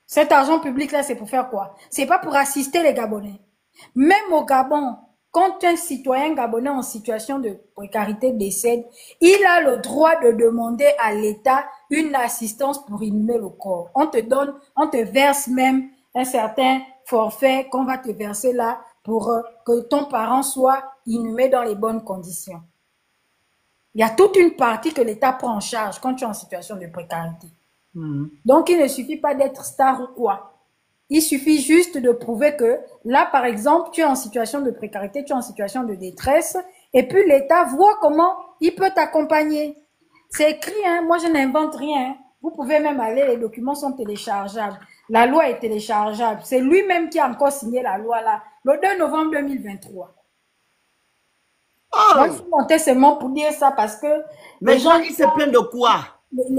Cet argent public-là, c'est pour faire quoi? C'est pas pour assister les Gabonais. Même au Gabon, quand un citoyen gabonais en situation de précarité décède, il a le droit de demander à l'État une assistance pour inhumer le corps. On te verse même un certain forfait qu'on va te verser là pour que ton parent soit inhumé dans les bonnes conditions. Il y a toute une partie que l'État prend en charge quand tu es en situation de précarité. Donc, il ne suffit pas d'être star ou quoi. Il suffit juste de prouver que là, par exemple, tu es en situation de précarité, tu es en situation de détresse, et puis l'État voit comment il peut t'accompagner. C'est écrit, hein, moi je n'invente rien. Hein. Vous pouvez même aller, les documents sont téléchargeables. La loi est téléchargeable. C'est lui-même qui a encore signé la loi là, le 2 novembre 2023. Moi, je suis montée seulement pour dire ça parce que... Mais les gens, ils se plaignent de quoi?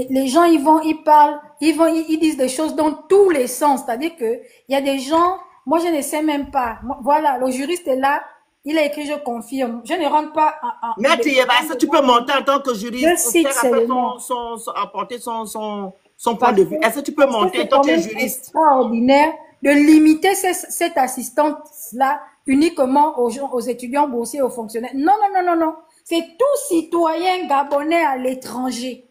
Les gens, ils parlent, ils disent des choses dans tous les sens. C'est-à-dire que il y a des gens, moi je ne sais même pas. Voilà, le juriste est là, il a écrit, je confirme. Je ne rentre pas en... Mais ça, tu peux monter en tant que juriste, je cite apporter son point de vue. Est-ce que tu peux monter en tant que juriste? C'est extraordinaire de limiter cette assistance-là uniquement aux étudiants boursiers, aux fonctionnaires. Non, non, non, non, non. C'est tout citoyen gabonais à l'étranger.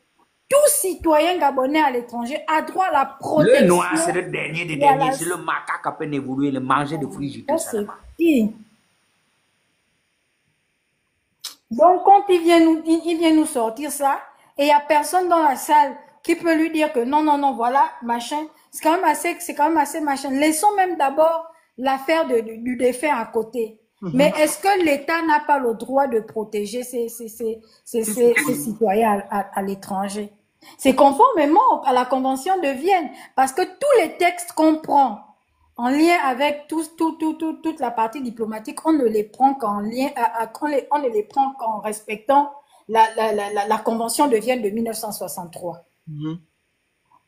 Tout citoyen gabonais à l'étranger a droit à la protection. Le noir, c'est le dernier des derniers. C'est le macaque à peine évolué, le manger de fruits juteux. C'est qui? Donc, quand il vient nous sortir ça, et il n'y a personne dans la salle qui peut lui dire que non, non, non, voilà, machin. C'est quand même assez machin. Laissons même d'abord l'affaire du défunt à côté. Mais est-ce que l'État n'a pas le droit de protéger ses citoyens à l'étranger? C'est conformément à la Convention de Vienne, parce que tous les textes qu'on prend en lien avec toute la partie diplomatique, on ne les prend qu'en lien, on ne les prend qu'en respectant la Convention de Vienne de 1963.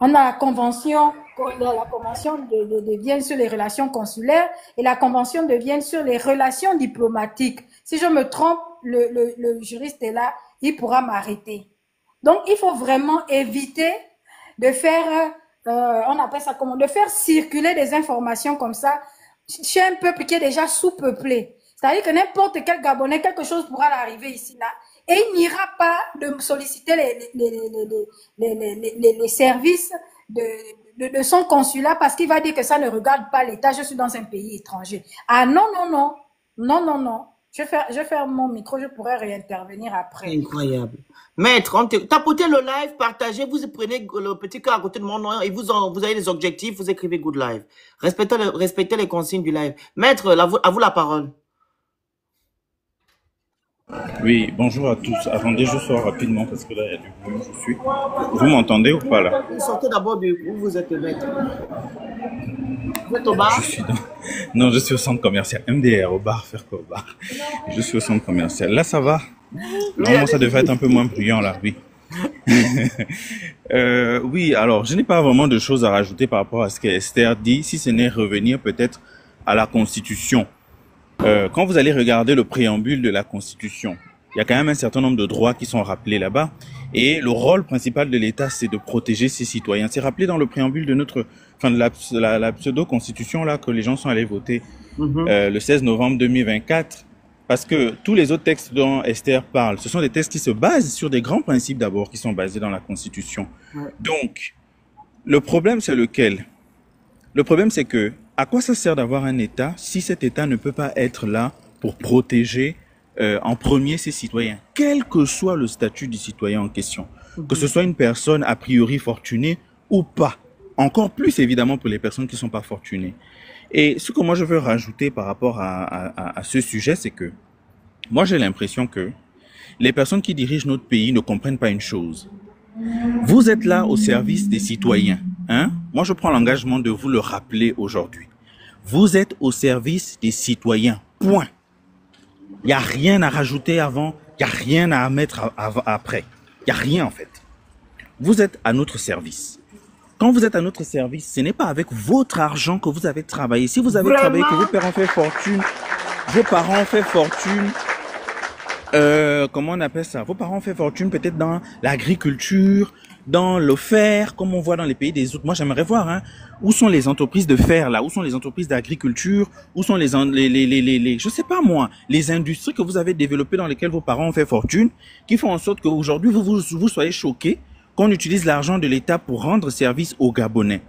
On a la Convention de Vienne sur les relations consulaires et la Convention de Vienne sur les relations diplomatiques. Si je me trompe, le juriste est là, il pourra m'arrêter. Donc, il faut vraiment éviter de faire, on appelle ça comment, de faire circuler des informations comme ça chez un peuple qui est déjà sous-peuplé. C'est-à-dire que n'importe quel Gabonais, quelque chose pourra l'arriver ici, là, et il n'ira pas de solliciter les services de son consulat parce qu'il va dire que ça ne regarde pas l'État, je suis dans un pays étranger. Ah non, non, non, non, non, non. Je vais faire mon micro, je pourrais réintervenir après. Incroyable. Maître, tapotez le live, partagez, vous prenez le petit cœur à côté de mon nom et vous avez des objectifs, vous écrivez good live. Respectez les consignes du live. Maître, à vous la parole. Oui, bonjour à tous. Attendez, je sors rapidement parce que là, il y a du bruit, je suis. Vous m'entendez ou pas là? Sortez d'abord où vous êtes, maître. Vous êtes au bar? Non, je suis au centre commercial. MDR, au bar, faire quoi au bar? Je suis au centre commercial. Là, ça va? Normalement, ça devrait être un peu moins bruyant là, oui. Oui, alors, je n'ai pas vraiment de choses à rajouter par rapport à ce qu'Esther dit, si ce n'est revenir peut-être à la Constitution. Quand vous allez regarder le préambule de la Constitution, il y a quand même un certain nombre de droits qui sont rappelés là-bas. Et le rôle principal de l'État, c'est de protéger ses citoyens. C'est rappelé dans le préambule de la pseudo-constitution là que les gens sont allés voter le 16 novembre 2024. Parce que tous les autres textes dont Esther parle, ce sont des textes qui se basent sur des grands principes d'abord, qui sont basés dans la Constitution. Donc, le problème, c'est lequel? Le problème, c'est que à quoi ça sert d'avoir un État si cet État ne peut pas être là pour protéger en premier ses citoyens, quel que soit le statut du citoyen en question, que ce soit une personne a priori fortunée ou pas. Encore plus évidemment pour les personnes qui ne sont pas fortunées. Et ce que moi je veux rajouter par rapport à ce sujet, c'est que moi j'ai l'impression que les personnes qui dirigent notre pays ne comprennent pas une chose. Vous êtes là au service des citoyens. Hein? Moi, je prends l'engagement de vous le rappeler aujourd'hui. Vous êtes au service des citoyens. Point. Il n'y a rien à rajouter avant. Il n'y a rien à mettre après. Il n'y a rien en fait. Vous êtes à notre service. Quand vous êtes à notre service, ce n'est pas avec votre argent que vous avez travaillé. Si vous avez travaillé, que vos parents ont fait fortune, comment on appelle ça? Vos parents ont fait fortune peut-être dans l'agriculture, dans le fer, comme on voit dans les pays des autres. Moi, j'aimerais voir, hein, où sont les entreprises de fer, là? Où sont les entreprises d'agriculture? Où sont je sais pas moi, les industries que vous avez développées dans lesquelles vos parents ont fait fortune, qui font en sorte qu'aujourd'hui, vous soyez choqués qu'on utilise l'argent de l'État pour rendre service aux Gabonais.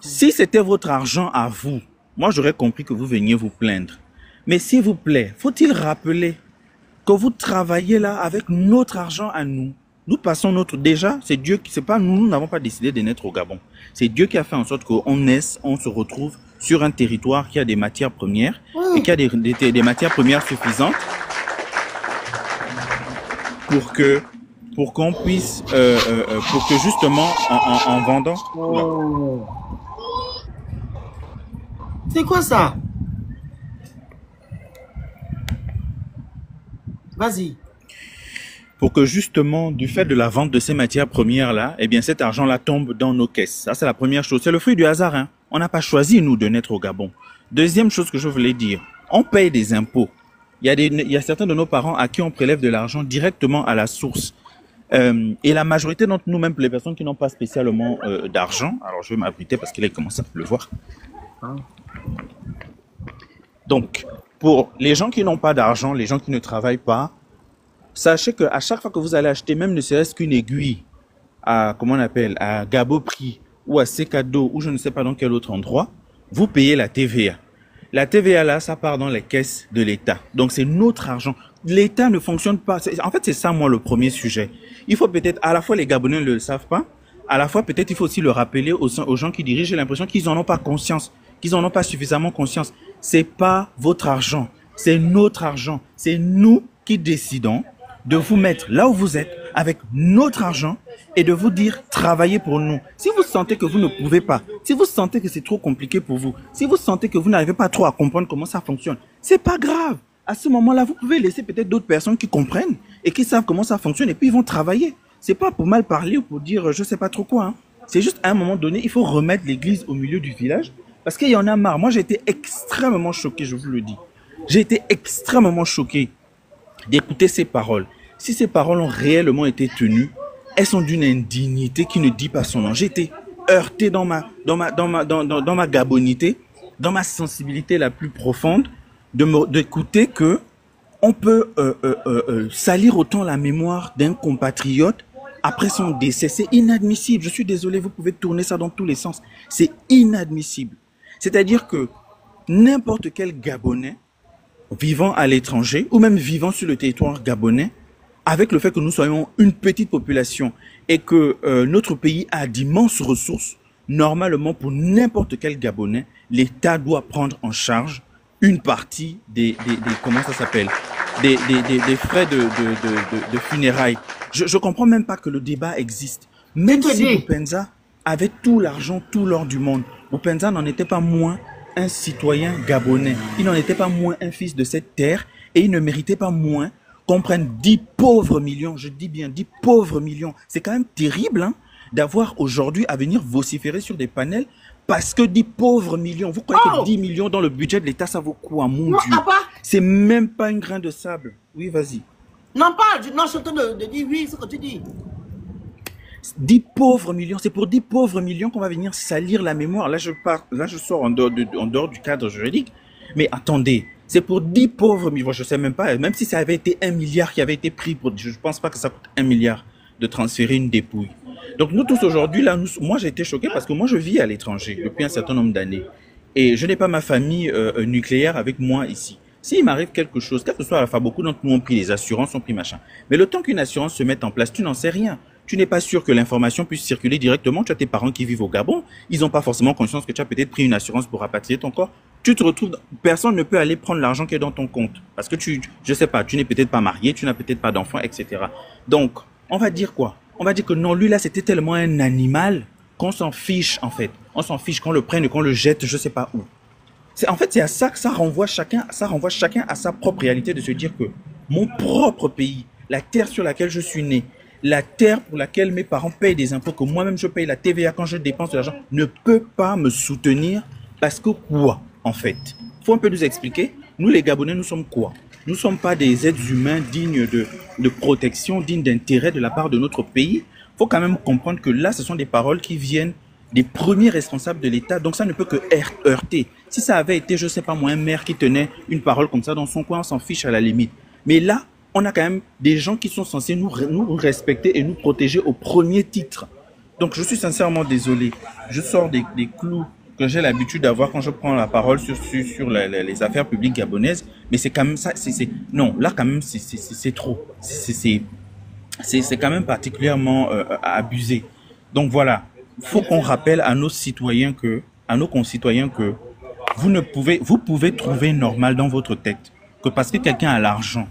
Si c'était votre argent à vous, moi, j'aurais compris que vous veniez vous plaindre. Mais s'il vous plaît, faut-il rappeler que vous travaillez là avec notre argent à nous? Nous passons notre... Déjà, c'est Dieu qui... C'est pas nous, nous n'avons pas décidé de naître au Gabon. C'est Dieu qui a fait en sorte qu'on naisse, on se retrouve sur un territoire qui a des matières premières et qui a des matières premières suffisantes pour qu'on puisse... pour que justement, en vendant... Oh. C'est quoi ça? Vas-y. Pour que justement, du fait de la vente de ces matières premières-là, eh bien cet argent-là tombe dans nos caisses. Ça, c'est la première chose. C'est le fruit du hasard, hein. On n'a pas choisi, nous, de naître au Gabon. Deuxième chose que je voulais dire, on paye des impôts. Il y a certains de nos parents à qui on prélève de l'argent directement à la source. Et la majorité d'entre nous, même pour les personnes qui n'ont pas spécialement d'argent, alors je vais m'abriter parce qu'il commence à pleuvoir. Donc, pour les gens qui n'ont pas d'argent, les gens qui ne travaillent pas, sachez qu'à chaque fois que vous allez acheter, même ne serait-ce qu'une aiguille à, comment on appelle, à Gaboprix ou à Secado ou je ne sais pas dans quel autre endroit, vous payez la TVA. La TVA là, ça part dans les caisses de l'État. Donc c'est notre argent. L'État ne fonctionne pas. En fait, c'est ça, moi, le premier sujet. Il faut peut-être, à la fois les Gabonais ne le savent pas, à la fois peut-être il faut aussi le rappeler aux gens qui dirigent. J'ai l'impression qu'ils n'en ont pas conscience, qu'ils n'en ont pas suffisamment conscience. C'est pas votre argent, c'est notre argent. C'est nous qui décidons de vous mettre là où vous êtes avec notre argent et de vous dire travaillez pour nous. Si vous sentez que vous ne pouvez pas, si vous sentez que c'est trop compliqué pour vous, si vous sentez que vous n'arrivez pas trop à comprendre comment ça fonctionne, c'est pas grave. À ce moment-là, vous pouvez laisser peut-être d'autres personnes qui comprennent et qui savent comment ça fonctionne et puis ils vont travailler. C'est pas pour mal parler ou pour dire je sais pas trop quoi, hein. C'est juste à un moment donné, il faut remettre l'église au milieu du village parce qu'il y en a marre. Moi, j'ai été extrêmement choqué, je vous le dis. J'ai été extrêmement choqué d'écouter ces paroles. Si ces paroles ont réellement été tenues, elles sont d'une indignité qui ne dit pas son nom. J'ai été heurté dans ma gabonité, dans ma sensibilité la plus profonde, d'écouter que on peut salir autant la mémoire d'un compatriote après son décès. C'est inadmissible. Je suis désolé, vous pouvez tourner ça dans tous les sens. C'est inadmissible. C'est-à-dire que n'importe quel Gabonais vivant à l'étranger ou même vivant sur le territoire gabonais, avec le fait que nous soyons une petite population et que notre pays a d'immenses ressources, normalement pour n'importe quel Gabonais, l'État doit prendre en charge une partie comment ça s'appelle, des frais de funérailles. Je comprends même pas que le débat existe. Même si Boupenza avait tout l'argent, tout l'or du monde, Boupenza n'en était pas moins un citoyen gabonais. Il n'en était pas moins un fils de cette terre et il ne méritait pas moins qu'on prenne 10 pauvres millions, je dis bien 10 pauvres millions. C'est quand même terrible, hein, d'avoir aujourd'hui à venir vociférer sur des panels parce que 10 pauvres millions. Vous croyez que 10 millions dans le budget de l'État, ça vaut quoi, mon Dieu? C'est même pas un grain de sable. Oui, vas-y. Non, pas, non, je suis en train de dire oui, c'est ce que tu dis. 10 pauvres millions, c'est pour 10 pauvres millions qu'on va venir salir la mémoire. Là, je sors en dehors du cadre juridique. Mais attendez, c'est pour 10 pauvres millions, je sais même pas, même si ça avait été 1 milliard qui avait été pris pour, je pense pas que ça coûte 1 milliard de transférer une dépouille. Donc nous tous aujourd'hui, là, moi j'ai été choqué parce que moi je vis à l'étranger depuis un certain nombre d'années. Et je n'ai pas ma famille nucléaire avec moi ici. S'il m'arrive quelque chose, quel que soit la fois, beaucoup d'entre nous ont pris les assurances, ont pris machin. Mais le temps qu'une assurance se mette en place, tu n'en sais rien. Tu n'es pas sûr que l'information puisse circuler directement. Tu as tes parents qui vivent au Gabon. Ils n'ont pas forcément conscience que tu as peut-être pris une assurance pour rapatrier ton corps. Tu te retrouves, personne ne peut aller prendre l'argent qui est dans ton compte. Parce que je sais pas, tu n'es peut-être pas marié, tu n'as peut-être pas d'enfant, etc. Donc, on va dire quoi? On va dire que non, lui là, c'était tellement un animal qu'on s'en fiche, en fait. On s'en fiche qu'on le prenne et qu'on le jette, je sais pas où. En fait, c'est à ça que ça renvoie chacun à sa propre réalité de se dire que mon propre pays, la terre sur laquelle je suis né, la terre pour laquelle mes parents payent des impôts, que moi-même je paye la TVA quand je dépense de l'argent, ne peut pas me soutenir parce que quoi, en fait? Faut un peu nous expliquer. Nous, les Gabonais, nous sommes quoi? nous ne sommes pas des êtres humains dignes de protection, dignes d'intérêt de la part de notre pays. Il faut quand même comprendre que là, ce sont des paroles qui viennent des premiers responsables de l'État. Donc ça ne peut que heurter. Si ça avait été, je ne sais pas moi, un maire qui tenait une parole comme ça dans son coin, on s'en fiche à la limite. Mais là, on a quand même des gens qui sont censés nous respecter et nous protéger au premier titre. Donc je suis sincèrement désolé. Je sors des clous que j'ai l'habitude d'avoir quand je prends la parole sur les affaires publiques gabonaises. Mais c'est quand même ça, non, là quand même c'est trop. C'est quand même particulièrement abusé. Donc voilà, faut qu'on rappelle à nos citoyens à nos concitoyens que vous pouvez trouver normal dans votre tête que parce que quelqu'un a l'argent,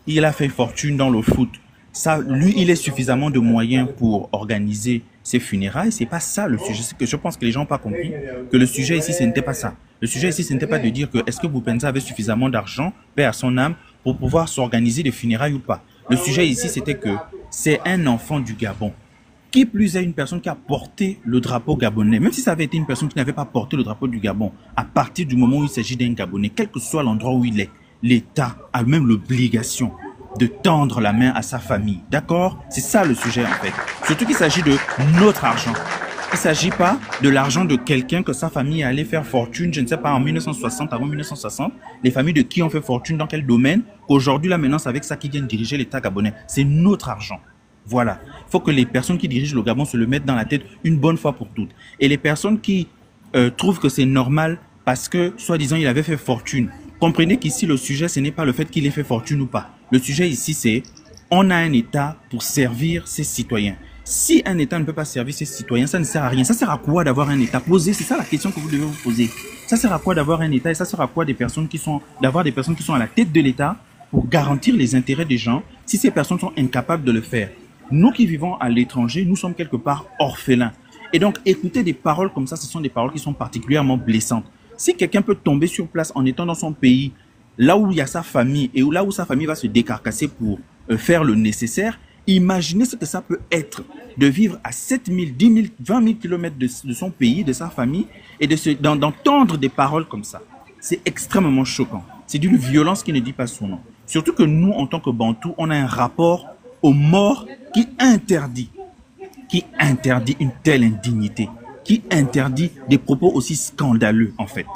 il a fait fortune dans le foot, ça, lui, il est suffisamment de moyens pour organiser ses funérailles. C'est pas ça le sujet. Que je pense que les gens n'ont pas compris que le sujet ici, ce n'était pas ça. Le sujet ici, ce n'était pas de dire que est-ce que Boupenza avait suffisamment d'argent, paix à son âme, pour pouvoir s'organiser des funérailles ou pas. Le sujet ici, c'était que c'est un enfant du Gabon. Qui plus est une personne qui a porté le drapeau gabonais, même si ça avait été une personne qui n'avait pas porté le drapeau du Gabon, à partir du moment où il s'agit d'un Gabonais, quel que soit l'endroit où il est, l'État a même l'obligation de tendre la main à sa famille. D'accord? C'est ça le sujet en fait. Surtout qu'il s'agit de notre argent. Il ne s'agit pas de l'argent de quelqu'un que sa famille allait faire fortune, je ne sais pas, en 1960, avant 1960. Les familles de qui ont fait fortune, dans quel domaine? Aujourd'hui, là maintenant, c'est avec ça qu'ils viennent diriger l'État gabonais. C'est notre argent. Voilà. Il faut que les personnes qui dirigent le Gabon se le mettent dans la tête une bonne fois pour toutes. Et les personnes qui trouvent que c'est normal parce que, soi-disant, il avait fait fortune. Comprenez qu'ici, le sujet, ce n'est pas le fait qu'il ait fait fortune ou pas. Le sujet ici, c'est on a un État pour servir ses citoyens. Si un État ne peut pas servir ses citoyens, ça ne sert à rien. Ça sert à quoi d'avoir un État? Posez, c'est ça la question que vous devez vous poser. Ça sert à quoi d'avoir un État et ça sert à quoi d'avoir des personnes qui sont à la tête de l'État pour garantir les intérêts des gens si ces personnes sont incapables de le faire? Nous qui vivons à l'étranger, nous sommes quelque part orphelins. Et donc, écouter des paroles comme ça, ce sont des paroles qui sont particulièrement blessantes. Si quelqu'un peut tomber sur place en étant dans son pays, là où il y a sa famille et là où sa famille va se décarcasser pour faire le nécessaire, imaginez ce que ça peut être de vivre à 7 000, 10 000, 20 000 kilomètres de son pays, de sa famille et d'entendre des paroles comme ça. C'est extrêmement choquant. C'est d'une violence qui ne dit pas son nom. Surtout que nous, en tant que Bantous, on a un rapport aux morts qui interdit une telle indignité, qui interdit des propos aussi scandaleux en fait.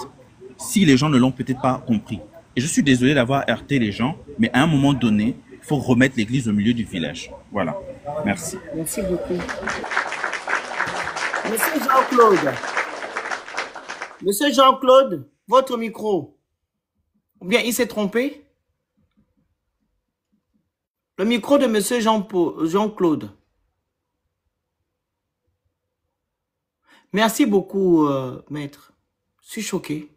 Si les gens ne l'ont peut-être pas compris. Et je suis désolé d'avoir heurté les gens, mais à un moment donné, il faut remettre l'église au milieu du village. Voilà. Merci. Merci beaucoup. Monsieur Jean-Claude. Monsieur Jean-Claude, votre micro. Ou bien il s'est trompé? Le micro de monsieur Jean-Claude. Merci beaucoup, maître. Je suis choqué.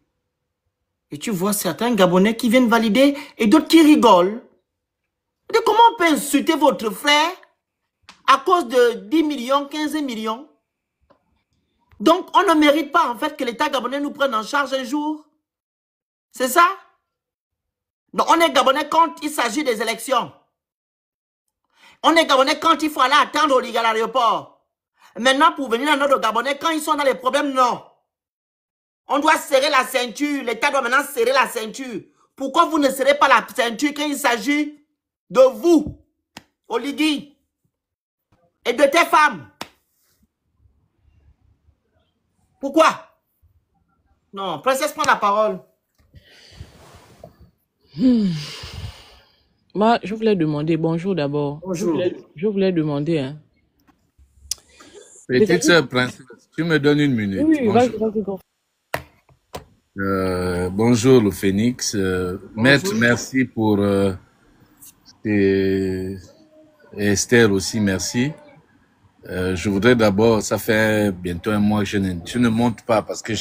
Et tu vois certains Gabonais qui viennent valider et d'autres qui rigolent. De comment on peut insulter votre frère à cause de 10 millions, 15 millions? Donc, on ne mérite pas en fait que l'État gabonais nous prenne en charge un jour. C'est ça? Donc, on est Gabonais quand il s'agit des élections. On est Gabonais quand il faut aller attendre au Liga à l'aéroport. Maintenant, pour venir dans notre Gabonais, quand ils sont dans les problèmes, non. On doit serrer la ceinture. L'État doit maintenant serrer la ceinture. Pourquoi vous ne serrez pas la ceinture quand il s'agit de vous, Oligui, et de tes femmes? Pourquoi? Non, princesse, prends la parole. Moi, je voulais demander, bonjour d'abord. Bonjour. Je voulais demander. Hein. Petite sœur princesse, tu me donnes une minute. Oui, vas-y. Bonjour le Phénix. Maître, merci pour... et Esther aussi, merci. Je voudrais d'abord, ça fait bientôt un mois que tu ne montes pas parce que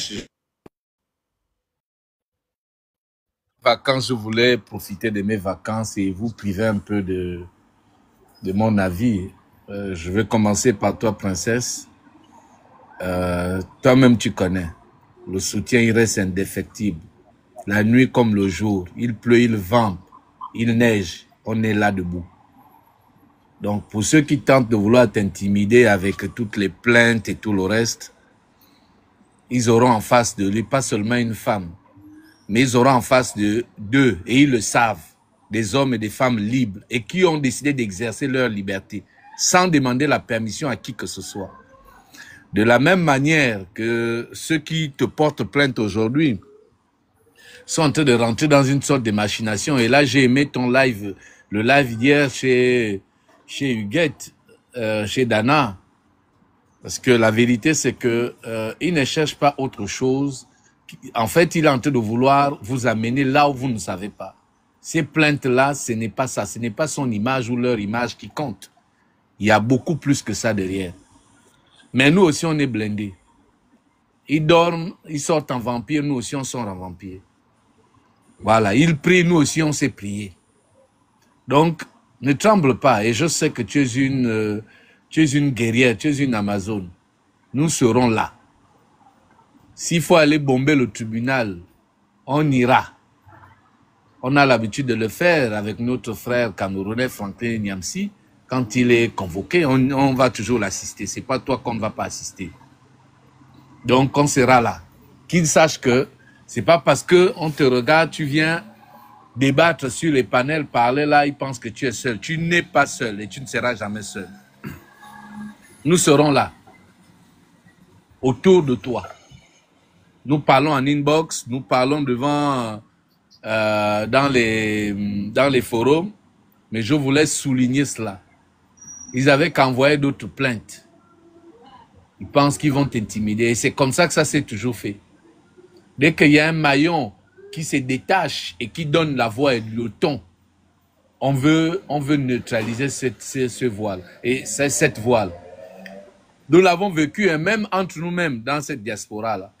vacances, je voulais profiter de mes vacances et vous priver un peu de mon avis. Je vais commencer par toi, princesse. Toi-même, tu connais. Le soutien, il reste indéfectible. La nuit comme le jour. Il pleut, il vente, il neige. On est là debout. Donc, pour ceux qui tentent de vouloir t'intimider avec toutes les plaintes et tout le reste, ils auront en face de lui pas seulement une femme, mais ils auront en face d'eux, et ils le savent, des hommes et des femmes libres et qui ont décidé d'exercer leur liberté sans demander la permission à qui que ce soit. De la même manière que ceux qui te portent plainte aujourd'hui sont en train de rentrer dans une sorte de machination. Et là, j'ai aimé ton live, le live d'hier chez Huguette, chez Dana. Parce que la vérité, c'est que il ne cherche pas autre chose. En fait, il est en train de vouloir vous amener là où vous ne savez pas. Ces plaintes-là, ce n'est pas ça. Ce n'est pas son image ou leur image qui compte. Il y a beaucoup plus que ça derrière. Mais nous aussi, on est blindés. Ils dorment, ils sortent en vampire, nous aussi, on sort en vampire. Voilà, ils prient, nous aussi, on s'est prié. Donc, ne tremble pas. Et je sais que tu es une guerrière, tu es une Amazone. Nous serons là. S'il faut aller bomber le tribunal, on ira. On a l'habitude de le faire avec notre frère camerounais Franklin Nyamsi. Quand il est convoqué, on va toujours l'assister. C'est pas toi qu'on ne va pas assister. Donc, on sera là. Qu'il sache que c'est pas parce que on te regarde, tu viens débattre sur les panels, parler là, ils pensent que tu es seul. Tu n'es pas seul et tu ne seras jamais seul. Nous serons là, autour de toi. Nous parlons en inbox, nous parlons devant, dans les forums, mais je voulais souligner cela. Ils avaient qu'envoyer d'autres plaintes. Ils pensent qu'ils vont t'intimider. Et c'est comme ça que ça s'est toujours fait. Dès qu'il y a un maillon qui se détache et qui donne la voix et le ton, on veut neutraliser ce voile et cette voile. Nous l'avons vécu, et même entre nous-mêmes, dans cette diaspora-là.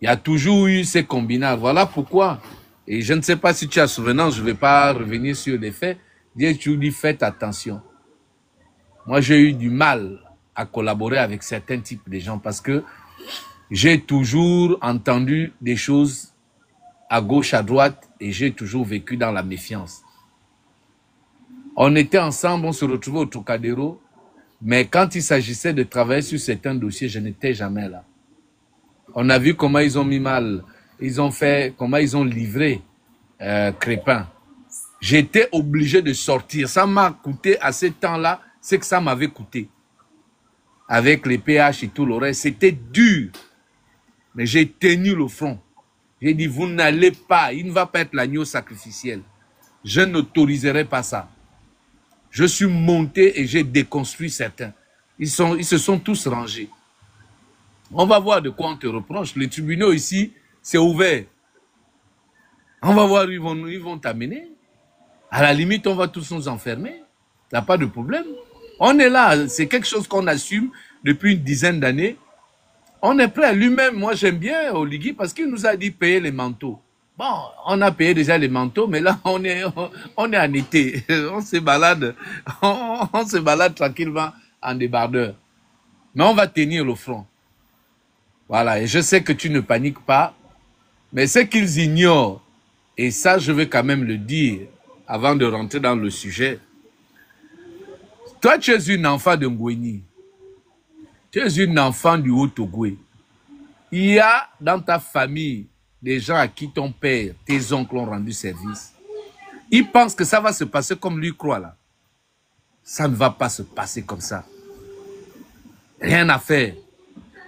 Il y a toujours eu ces combinats. Voilà pourquoi. Et je ne sais pas si tu as souvenance, je ne vais pas revenir sur les faits. Dieu toujours dit, faites attention. Moi, j'ai eu du mal à collaborer avec certains types de gens parce que j'ai toujours entendu des choses à gauche, à droite, et j'ai toujours vécu dans la méfiance. On était ensemble, on se retrouvait au Trocadéro, mais quand il s'agissait de travailler sur certains dossiers, je n'étais jamais là. On a vu comment ils ont mis mal, comment ils ont livré Crépin. J'étais obligé de sortir. Ça m'a coûté à ce temps-là, c'est que ça m'avait coûté. Avec les PH et tout le reste, c'était dur. Mais j'ai tenu le front. J'ai dit, vous n'allez pas, il ne va pas être l'agneau sacrificiel. Je n'autoriserai pas ça. Je suis monté et j'ai déconstruit certains. Ils se sont tous rangés. On va voir de quoi on te reproche. Les tribunaux ici, c'est ouvert. On va voir où ils vont t'amener. À la limite, on va tous nous enfermer. Il n'y a pas de problème. On est là. C'est quelque chose qu'on assume depuis une dizaine d'années. On est prêt. Lui-même, moi j'aime bien Oligui parce qu'il nous a dit payer les manteaux. Bon, on a payé déjà les manteaux, mais là, on est en été. On se balade, on se balade tranquillement en débardeur. Mais on va tenir le front. Voilà, et je sais que tu ne paniques pas, mais ce qu'ils ignorent, et ça, je vais quand même le dire avant de rentrer dans le sujet. Toi, tu es une enfant de Ngweni. Tu es une enfant du Haut-Togoué. Il y a dans ta famille des gens à qui ton père, tes oncles ont rendu service. Ils pensent que ça va se passer comme lui croit là. Ça ne va pas se passer comme ça. Rien à faire.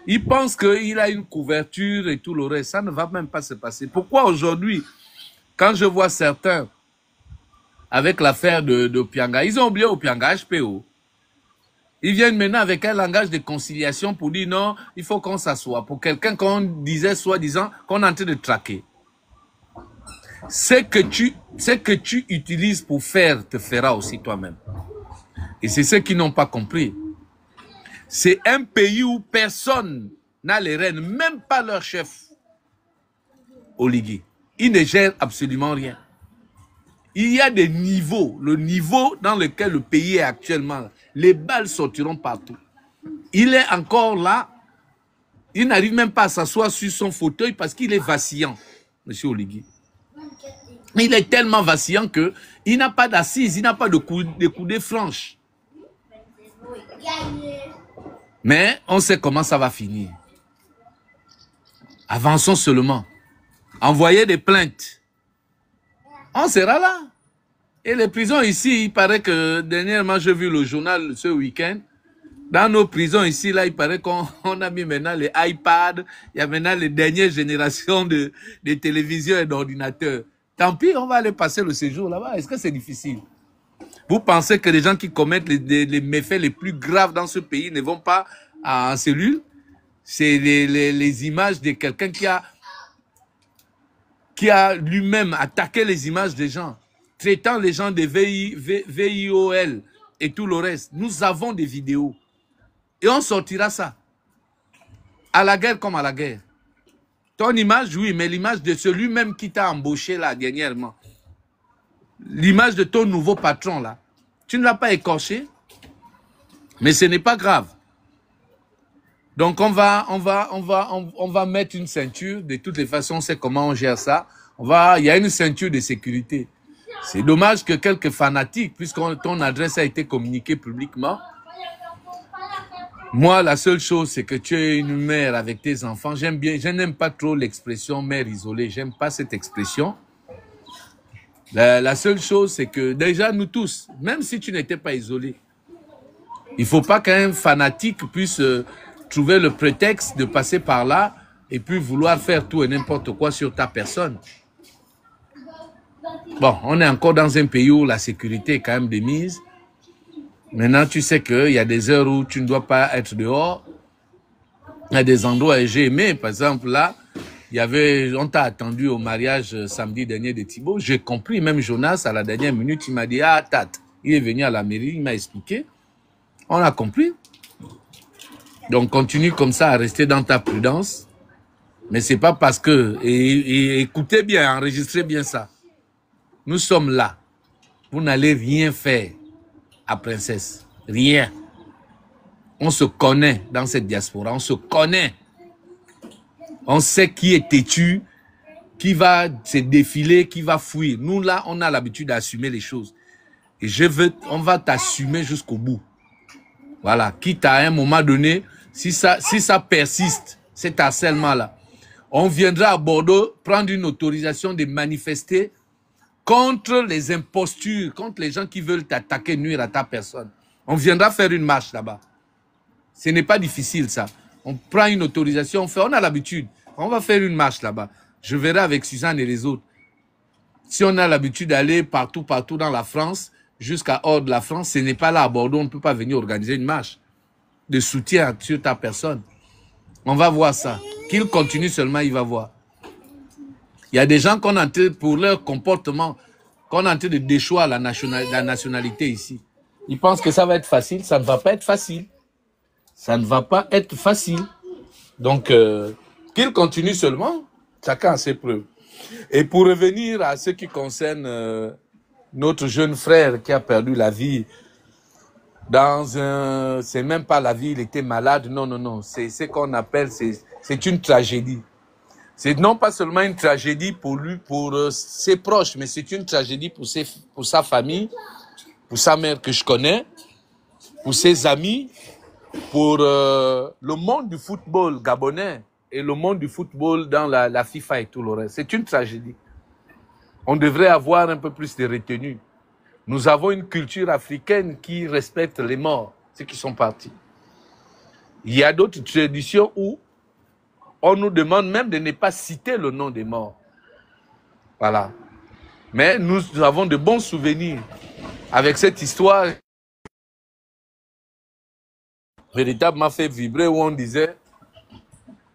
Ils pensent qu'il a une couverture et tout le reste. Ça ne va même pas se passer. Pourquoi aujourd'hui, quand je vois certains avec l'affaire de Pianga, ils ont oublié Opianga HPO. Ils viennent maintenant avec un langage de conciliation pour dire non, il faut qu'on s'assoie. Pour quelqu'un qu'on disait soi-disant qu'on est en train de traquer. Ce que tu utilises pour faire te fera aussi toi-même. Et c'est ceux qui n'ont pas compris. C'est un pays où personne n'a les rênes, même pas leur chef. Oligui. Ils ne gèrent absolument rien. Il y a des niveaux. Le niveau dans lequel le pays est actuellement, les balles sortiront partout. Il est encore là. Il n'arrive même pas à s'asseoir sur son fauteuil parce qu'il est vacillant, monsieur Oligui. Il est tellement vacillant qu'il n'a pas d'assise, il n'a pas de coudée franche. Mais on sait comment ça va finir. Avançons seulement. Envoyez des plaintes. On sera là. Et les prisons ici, il paraît que dernièrement, j'ai vu le journal ce week-end. Dans nos prisons ici, là, il paraît qu'on a mis maintenant les iPads. Il y a maintenant les dernières générations de télévisions et d'ordinateurs. Tant pis, on va aller passer le séjour là-bas. Est-ce que c'est difficile? Vous pensez que les gens qui commettent les méfaits les plus graves dans ce pays ne vont pas en cellule? C'est les images de quelqu'un qui a lui-même attaqué les images des gens, traitant les gens de VIOL et tout le reste. Nous avons des vidéos. Et on sortira ça. À la guerre comme à la guerre. Ton image, oui, mais l'image de celui-même qui t'a embauché là dernièrement. L'image de ton nouveau patron là. Tu ne l'as pas écorché. Mais ce n'est pas grave. Donc on va mettre une ceinture. De toutes les façons, on sait comment on gère ça. Il y a une ceinture de sécurité. C'est dommage que quelques fanatiques, puisque ton adresse a été communiquée publiquement. Moi, la seule chose, c'est que tu es une mère avec tes enfants. J'aime bien, je n'aime pas trop l'expression mère isolée. J'aime pas cette expression. La seule chose, c'est que déjà, nous tous, même si tu n'étais pas isolé, il faut pas qu'un fanatique puisse trouver le prétexte de passer par là et puis vouloir faire tout et n'importe quoi sur ta personne. Bon, on est encore dans un pays où la sécurité est quand même de mise. Maintenant, tu sais qu'il y a des heures où tu ne dois pas être dehors. Il y a des endroits et j'ai aimé. Par exemple, là, on t'a attendu au mariage samedi dernier de Thibaut. J'ai compris, même Jonas, à la dernière minute, il m'a dit, ah, Tate. Il est venu à la mairie, il m'a expliqué. On a compris. Donc, continue comme ça à rester dans ta prudence. Mais c'est pas parce que... Et écoutez bien, enregistrez bien ça. Nous sommes là. Vous n'allez rien faire à Princesse. Rien. On se connaît dans cette diaspora. On se connaît. On sait qui est têtu, qui va se défiler, qui va fuir. Nous, là, on a l'habitude d'assumer les choses. Et on va t'assumer jusqu'au bout. Voilà. Quitte à un moment donné, si ça persiste, cet harcèlement-là, on viendra à Bordeaux prendre une autorisation de manifester contre les impostures, contre les gens qui veulent t'attaquer, nuire à ta personne. On viendra faire une marche là-bas. Ce n'est pas difficile, ça. On prend une autorisation, on a l'habitude. On va faire une marche là-bas. Je verrai avec Suzanne et les autres. Si on a l'habitude d'aller partout dans la France, jusqu'à hors de la France, ce n'est pas là à Bordeaux, on ne peut pas venir organiser une marche de soutien sur ta personne. On va voir ça. Qu'il continue seulement, il va voir. Il y a des gens qu'on a pour leur comportement, qu'on a en train de déchoir la nationalité ici. Ils pensent que ça va être facile. Ça ne va pas être facile. Ça ne va pas être facile. Donc, qu'il continue seulement, chacun a ses preuves. Et pour revenir à ce qui concerne notre jeune frère qui a perdu la vie c'est même pas la vie, il était malade. Non, non, non. C'est ce qu'on appelle, c'est une tragédie. C'est non pas seulement une tragédie pour lui, pour ses proches, mais c'est une tragédie pour sa famille, pour sa mère que je connais, pour ses amis, pour le monde du football gabonais et le monde du football dans la FIFA et tout le reste. C'est une tragédie. On devrait avoir un peu plus de retenue. Nous avons une culture africaine qui respecte les morts, ceux qui sont partis. Il y a d'autres traditions où on nous demande même de ne pas citer le nom des morts. Voilà. Mais nous avons de bons souvenirs avec cette histoire véritablement fait vibrer où on disait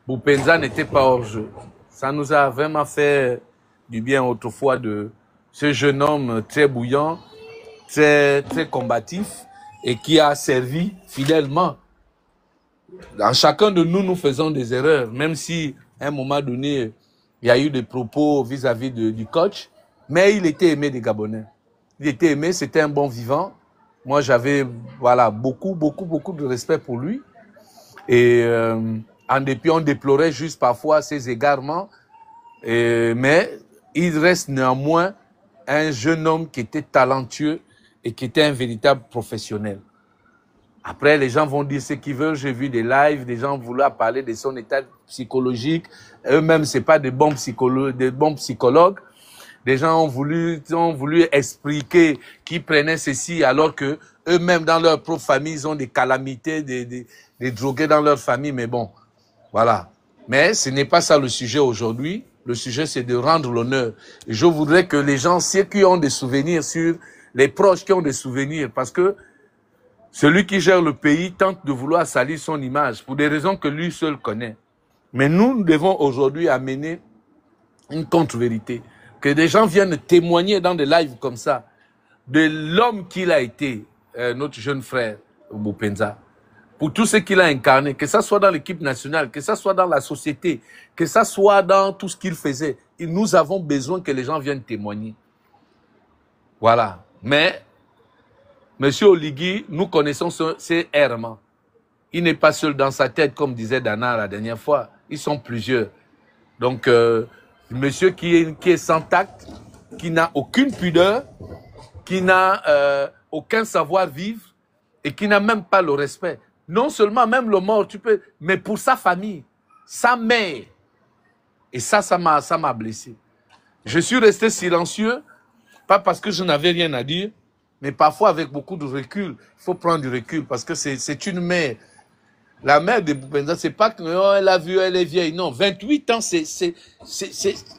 Boupenza n'était pas hors jeu. Ça nous a vraiment fait du bien autrefois de ce jeune homme très bouillant, très combatif et qui a servi fidèlement. Dans chacun de nous, nous faisons des erreurs, même si à un moment donné, il y a eu des propos vis-à-vis du coach, mais il était aimé des Gabonais. Il était aimé, c'était un bon vivant. Moi, j'avais voilà, beaucoup de respect pour lui. Et en dépit, on déplorait juste parfois ses égarements. Mais il reste néanmoins un jeune homme qui était talentueux et qui était un véritable professionnel. Après, les gens vont dire ce qu'ils veulent. J'ai vu des lives, des gens vouloir parler de son état psychologique. Eux-mêmes, c'est pas des bons psychologues. Des gens ont voulu expliquer qu'ils prenaient ceci alors que eux-mêmes, dans leur propre famille, ils ont des calamités, des drogués dans leur famille. Mais bon, voilà. Mais ce n'est pas ça le sujet aujourd'hui. Le sujet, c'est de rendre l'honneur. Et je voudrais que les gens, ceux qui ont des souvenirs sur les proches qui ont des souvenirs, parce que celui qui gère le pays tente de vouloir salir son image pour des raisons que lui seul connaît. Mais nous devons aujourd'hui amener une contre-vérité. Que des gens viennent témoigner dans des lives comme ça de l'homme qu'il a été, notre jeune frère Boupenza, pour tout ce qu'il a incarné, que ça soit dans l'équipe nationale, que ça soit dans la société, que ça soit dans tout ce qu'il faisait. Et nous avons besoin que les gens viennent témoigner. Voilà. Mais, M. Oligui, nous connaissons ses errements. Il n'est pas seul dans sa tête, comme disait Dana la dernière fois. Ils sont plusieurs. Donc, monsieur qui est sans tact, qui n'a aucune pudeur, qui n'a aucun savoir-vivre et qui n'a même pas le respect. Non seulement même le mort, tu peux, mais pour sa famille, sa mère. Et ça m'a blessé. Je suis resté silencieux, pas parce que je n'avais rien à dire, mais parfois avec beaucoup de recul. Il faut prendre du recul parce que c'est une mère. La mère de Boupenza, c'est pas que oh, elle a vu, elle est vieille. Non, 28 ans,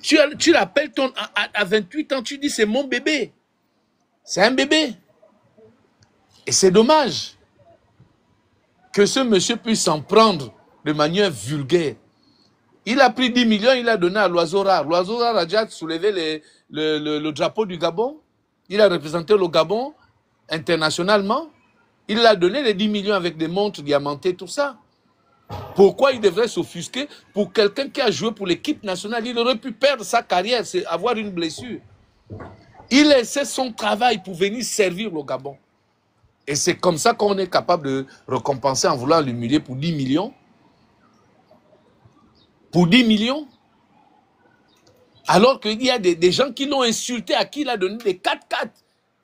tu l'appelles à 28 ans, tu dis c'est mon bébé. C'est un bébé. Et c'est dommage que ce monsieur puisse s'en prendre de manière vulgaire. Il a pris 10 millions, il a donné à l'Oiseau Rare. L'Oiseau Rare a déjà soulevé le drapeau du Gabon. Il a représenté le Gabon internationalement. Il a donné les 10 millions avec des montres diamantées, tout ça. Pourquoi il devrait s'offusquer pour quelqu'un qui a joué pour l'équipe nationale? Il aurait pu perdre sa carrière, avoir une blessure. Il essaie son travail pour venir servir le Gabon. Et c'est comme ça qu'on est capable de récompenser en voulant l'humilier pour 10 millions. Pour 10 millions. Alors qu'il y a des gens qui l'ont insulté, à qui il a donné des 4x4,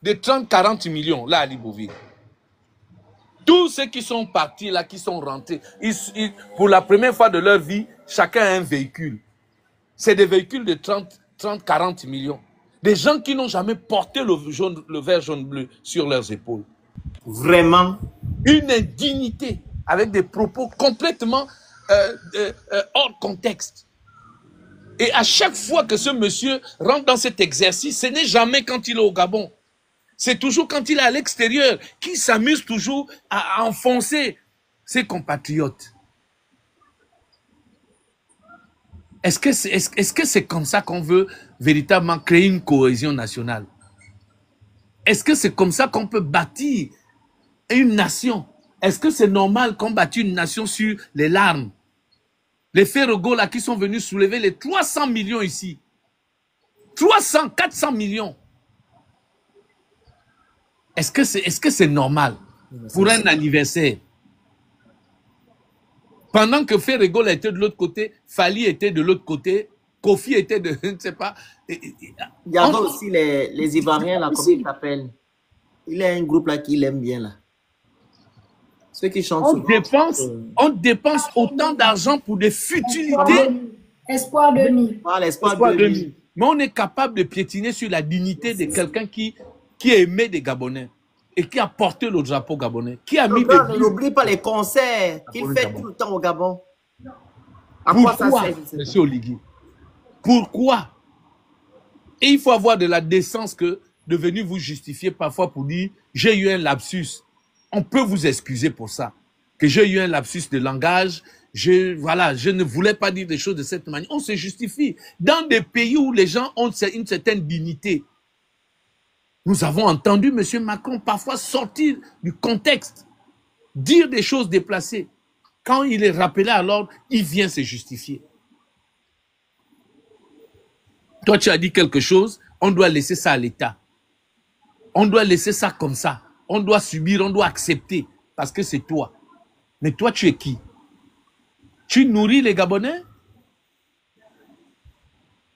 de 30-40 millions, là, à Libreville. Tous ceux qui sont partis, là, qui sont rentrés, pour la première fois de leur vie, chacun a un véhicule. C'est des véhicules de 30-40 millions. Des gens qui n'ont jamais porté le vert jaune-bleu sur leurs épaules. Vraiment. Une indignité, avec des propos complètement hors contexte. Et à chaque fois que ce monsieur rentre dans cet exercice, ce n'est jamais quand il est au Gabon. C'est toujours quand il est à l'extérieur, qu'il s'amuse toujours à enfoncer ses compatriotes. Est-ce que c'est comme ça qu'on veut véritablement créer une cohésion nationale? Est-ce que c'est comme ça qu'on peut bâtir une nation? Est-ce que c'est normal qu'on bâtisse une nation sur les larmes? Les Ferrogo là qui sont venus soulever les 300 millions ici. 300, 400 millions. Est-ce que c'est normal pour un anniversaire? Pendant que Ferrogo était de l'autre côté, Fali était de l'autre côté, Kofi était de, je ne sais pas. Il y a aussi les Ivoiriens là, comment ils s'appellent? Il y a un groupe là qu'il aime bien là. Ceux qui chantent on dépense autant d'argent pour des futilités. Espoir de nuit. Voilà, l'espoir de nuit. Mais on est capable de piétiner sur la dignité de quelqu'un qui est aimé des Gabonais et qui a porté le drapeau gabonais. Qui a mis des... N'oublie pas les concerts qu'il fait tout le temps au Gabon. Pourquoi, monsieur Oligui? Pourquoi? Et il faut avoir de la décence que de venir vous justifier parfois pour dire j'ai eu un lapsus. On peut vous excuser pour ça. Que j'ai eu un lapsus de langage, je ne voulais pas dire des choses de cette manière. On se justifie. Dans des pays où les gens ont une certaine dignité. Nous avons entendu M. Macron parfois sortir du contexte, dire des choses déplacées. Quand il est rappelé à l'ordre, il vient se justifier. Toi, tu as dit quelque chose, on doit laisser ça à l'État. On doit laisser ça comme ça. On doit subir, on doit accepter, parce que c'est toi. Mais toi, tu es qui? Tu nourris les Gabonais?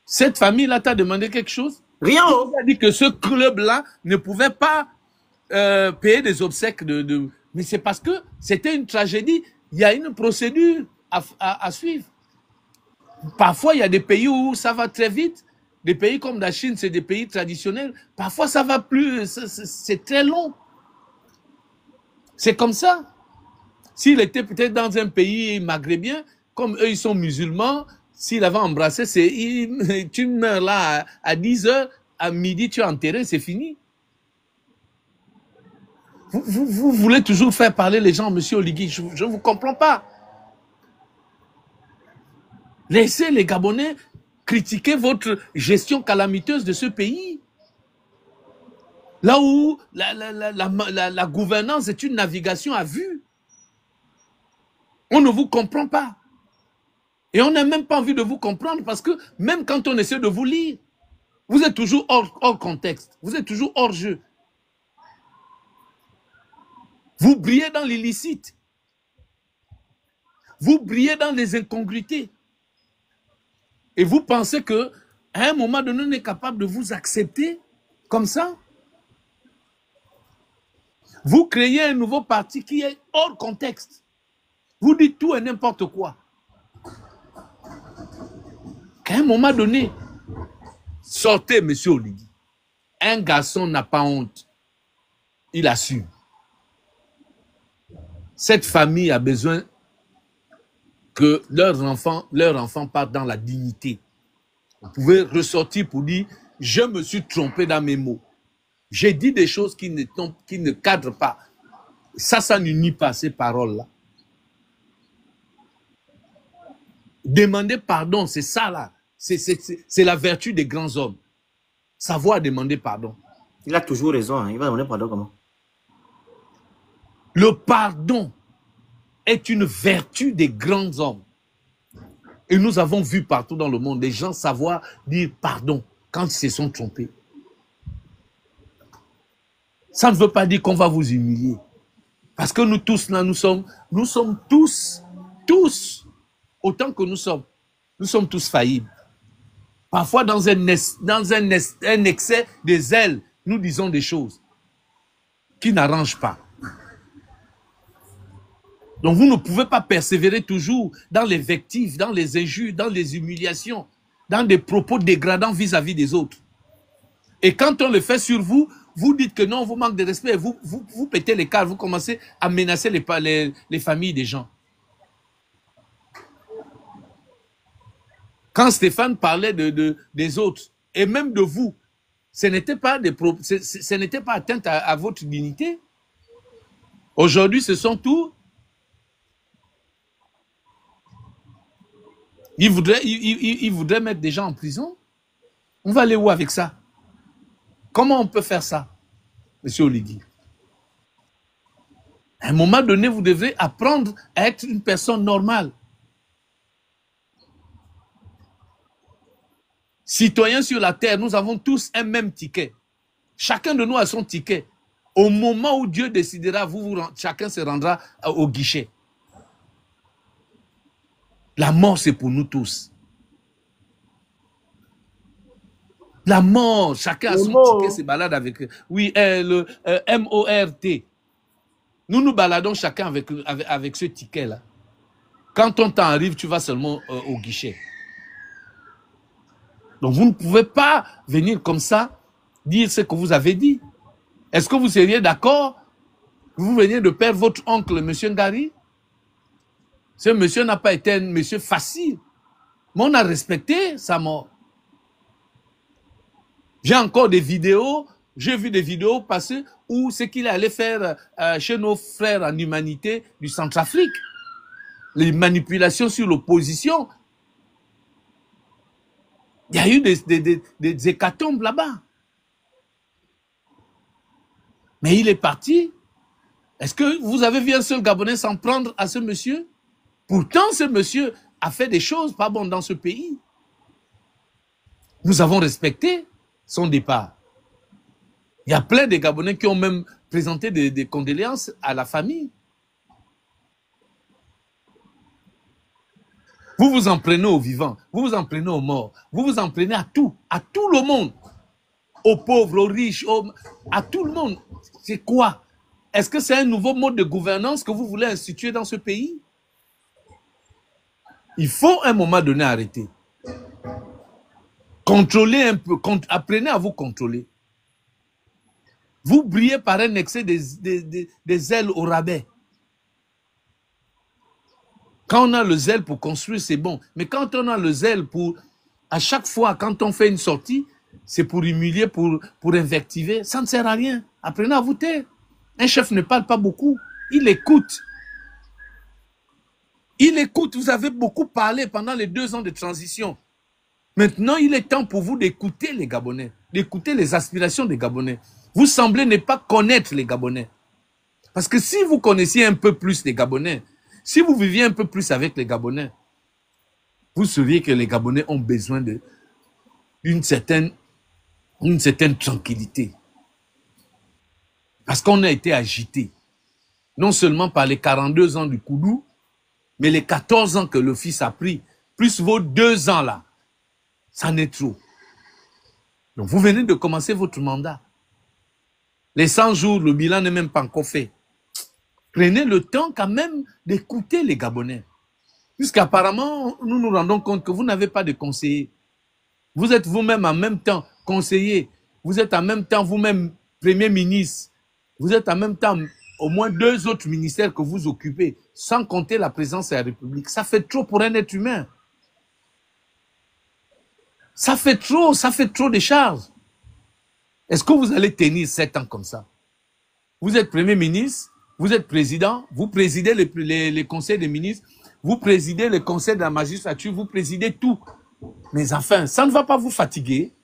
Cette famille-là t'a demandé quelque chose? Rien. Tu as dit que ce club-là ne pouvait pas payer des obsèques de... Mais c'est parce que c'était une tragédie. Il y a une procédure à suivre. Parfois, il y a des pays où ça va très vite. Des pays comme la Chine, c'est des pays traditionnels. Parfois, ça va plus, c'est très long. C'est comme ça. S'il était peut-être dans un pays maghrébien, comme eux, ils sont musulmans, s'il avait embrassé, tu meurs là à 10 heures, à midi, tu es enterré, c'est fini. Vous voulez toujours faire parler les gens, monsieur Oligui, je ne vous comprends pas. Laissez les Gabonais critiquer votre gestion calamiteuse de ce pays. Là où la gouvernance est une navigation à vue. On ne vous comprend pas. Et on n'a même pas envie de vous comprendre parce que même quand on essaie de vous lire, vous êtes toujours hors contexte. Vous êtes toujours hors jeu. Vous brillez dans l'illicite. Vous brillez dans les incongruités. Et vous pensez que à un moment donné, on est capable de vous accepter comme ça? Vous créez un nouveau parti qui est hors contexte. Vous dites tout et n'importe quoi. Qu'à un moment donné, sortez, monsieur Oligui. Un garçon n'a pas honte. Il assume. Cette famille a besoin que leur enfant parte dans la dignité. Vous pouvez ressortir pour dire, je me suis trompé dans mes mots. J'ai dit des choses qui ne cadrent pas. Ça n'unit pas ces paroles-là. Demander pardon, c'est ça là. C'est la vertu des grands hommes. Savoir demander pardon. Il a toujours raison, hein. Il va demander pardon comment? Le pardon est une vertu des grands hommes. Et nous avons vu partout dans le monde des gens savoir dire pardon quand ils se sont trompés. Ça ne veut pas dire qu'on va vous humilier. Parce que nous tous, là, nous sommes tous, autant que nous sommes tous faillibles. Parfois, dans un excès de zèle, nous disons des choses qui n'arrangent pas. Donc, vous ne pouvez pas persévérer toujours dans les vectives, dans les injures, dans les humiliations, dans des propos dégradants vis-à-vis des autres. Et quand on le fait sur vous, vous dites que non, vous manquez de respect, vous pétez les câbles, vous commencez à menacer les familles des gens. Quand Stéphane parlait des autres, et même de vous, ce n'était pas atteinte à votre dignité. Aujourd'hui, ce sont tous. Ils voudraient mettre des gens en prison. On va aller où avec ça? Comment on peut faire ça, monsieur Oligui? À un moment donné, vous devrez apprendre à être une personne normale. Citoyens sur la terre, nous avons tous un même ticket. Chacun de nous a son ticket. Au moment où Dieu décidera, chacun se rendra au guichet. La mort, c'est pour nous tous. La mort, chacun a son ticket, se balade avec... Oui, le M-O-R-T. Nous nous baladons chacun avec ce ticket-là. Quand ton temps arrive, tu vas seulement au guichet. Donc, vous ne pouvez pas venir comme ça, dire ce que vous avez dit. Est-ce que vous seriez d'accord? Vous venez de perdre votre oncle, M. Ngari. Ce monsieur n'a pas été un monsieur facile. Mais on a respecté sa mort. J'ai encore des vidéos, j'ai vu des vidéos passer où ce qu'il allait faire chez nos frères en humanité du Centrafrique. Les manipulations sur l'opposition. Il y a eu des hécatombes là-bas. Mais il est parti. Est-ce que vous avez vu un seul Gabonais s'en prendre à ce monsieur? Pourtant, ce monsieur a fait des choses pas bonnes dans ce pays. Nous avons respecté son départ. Il y a plein de Gabonais qui ont même présenté des condoléances à la famille. Vous vous en prenez aux vivants, vous vous en prenez aux morts, vous vous en prenez à tout le monde. Aux pauvres, aux riches, à tout le monde. C'est quoi? Est-ce que c'est un nouveau mode de gouvernance que vous voulez instituer dans ce pays? Il faut à un moment donné arrêter. Contrôlez un peu, apprenez à vous contrôler. Vous brillez par un excès des ailes au rabais. Quand on a le zèle pour construire, c'est bon. Mais quand on a le zèle pour, à chaque fois, quand on fait une sortie, c'est pour humilier, pour invectiver, ça ne sert à rien. Apprenez à vous taire. Un chef ne parle pas beaucoup, il écoute. Il écoute, vous avez beaucoup parlé pendant les 2 ans de transition. Maintenant, il est temps pour vous d'écouter les Gabonais, d'écouter les aspirations des Gabonais. Vous semblez ne pas connaître les Gabonais. Parce que si vous connaissiez un peu plus les Gabonais, si vous viviez un peu plus avec les Gabonais, vous sauriez que les Gabonais ont besoin d'une certaine tranquillité. Parce qu'on a été agité, non seulement par les 42 ans du Koudou, mais les 14 ans que le fils a pris, plus vos 2 ans là, ça en est trop. Donc vous venez de commencer votre mandat. Les 100 jours, le bilan n'est même pas encore fait. Prenez le temps quand même d'écouter les Gabonais. Puisqu'apparemment, nous nous rendons compte que vous n'avez pas de conseiller. Vous êtes vous-même en même temps conseiller. Vous êtes en même temps vous-même Premier ministre. Vous êtes en même temps au moins 2 autres ministères que vous occupez, sans compter la présidence de la République. Ça fait trop pour un être humain. Ça fait trop de charges. Est-ce que vous allez tenir 7 ans comme ça? Vous êtes Premier ministre, vous êtes président, vous présidez les conseils des ministres, vous présidez le conseil de la magistrature, vous présidez tout. Mais enfin, ça ne va pas vous fatiguer.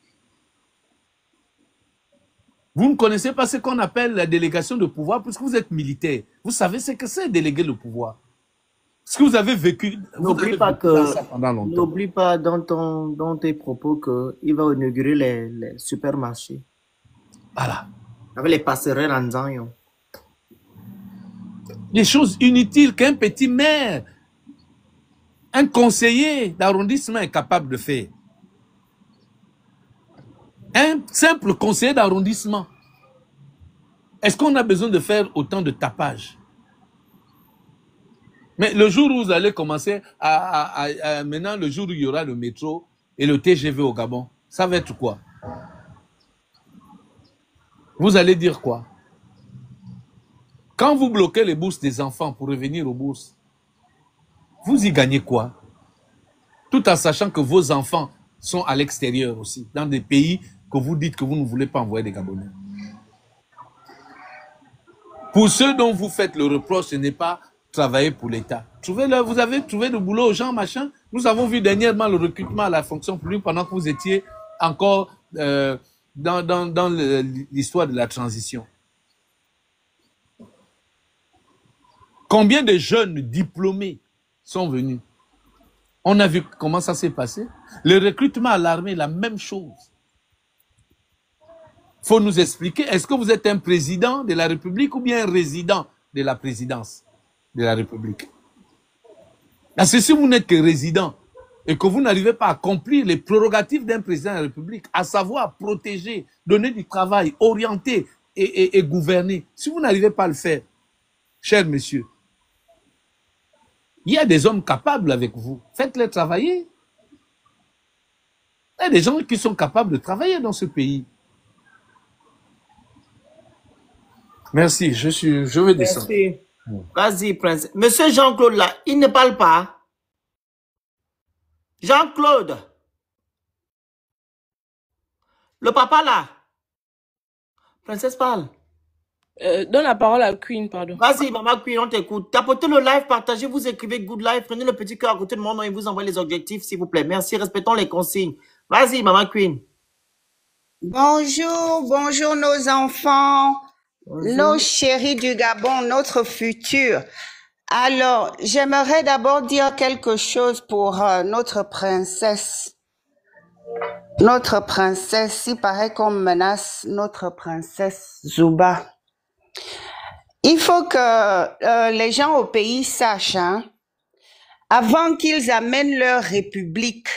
Vous ne connaissez pas ce qu'on appelle la délégation de pouvoir puisque vous êtes militaire. Vous savez ce que c'est déléguer le pouvoir. Ce que vous avez vécu, n'oublie pas dans tes propos qu'il va inaugurer les supermarchés. Voilà. Avec les passerelles en dedans. Des choses inutiles qu'un petit maire, un conseiller d'arrondissement est capable de faire. Un simple conseiller d'arrondissement. Est-ce qu'on a besoin de faire autant de tapage? Mais le jour où vous allez commencer maintenant, le jour où il y aura le métro et le TGV au Gabon, ça va être quoi? Vous allez dire quoi? Quand vous bloquez les bourses des enfants pour revenir aux bourses, vous y gagnez quoi? Tout en sachant que vos enfants sont à l'extérieur aussi, dans des pays que vous dites que vous ne voulez pas envoyer des Gabonais. Pour ceux dont vous faites le reproche, ce n'est pas travailler pour l'État. Vous avez trouvé le boulot aux gens, machin. Nous avons vu dernièrement le recrutement à la fonction publique pendant que vous étiez encore dans l'histoire de la transition. Combien de jeunes diplômés sont venus? On a vu comment ça s'est passé. Le recrutement à l'armée, la même chose. Il faut nous expliquer, est-ce que vous êtes un président de la République ou bien un résident de la présidence de la République? Parce que si vous n'êtes que résident et que vous n'arrivez pas à accomplir les prérogatives d'un président de la République, à savoir protéger, donner du travail, orienter et gouverner, si vous n'arrivez pas à le faire, chers messieurs, il y a des hommes capables avec vous. Faites-les travailler. Il y a des gens qui sont capables de travailler dans ce pays. Merci, je vais descendre. Merci. Vas-y, Prince. Monsieur Jean-Claude, là, il ne parle pas. Jean-Claude. Le papa, là. Princesse parle. Donne la parole à Queen, pardon. Vas-y, maman Queen, on t'écoute. Tapotez le live, partagez, vous écrivez good live, prenez le petit cœur à côté de mon nom et vous envoyez les objectifs, s'il vous plaît. Merci, respectons les consignes. Vas-y, maman Queen. Bonjour, bonjour nos enfants, Bonjour. nos chéris du Gabon, notre futur. Alors, j'aimerais d'abord dire quelque chose pour notre princesse. Notre princesse, il paraît qu'on menace notre princesse Zouba. Il faut que les gens au pays sachent, hein, avant qu'ils amènent leur république,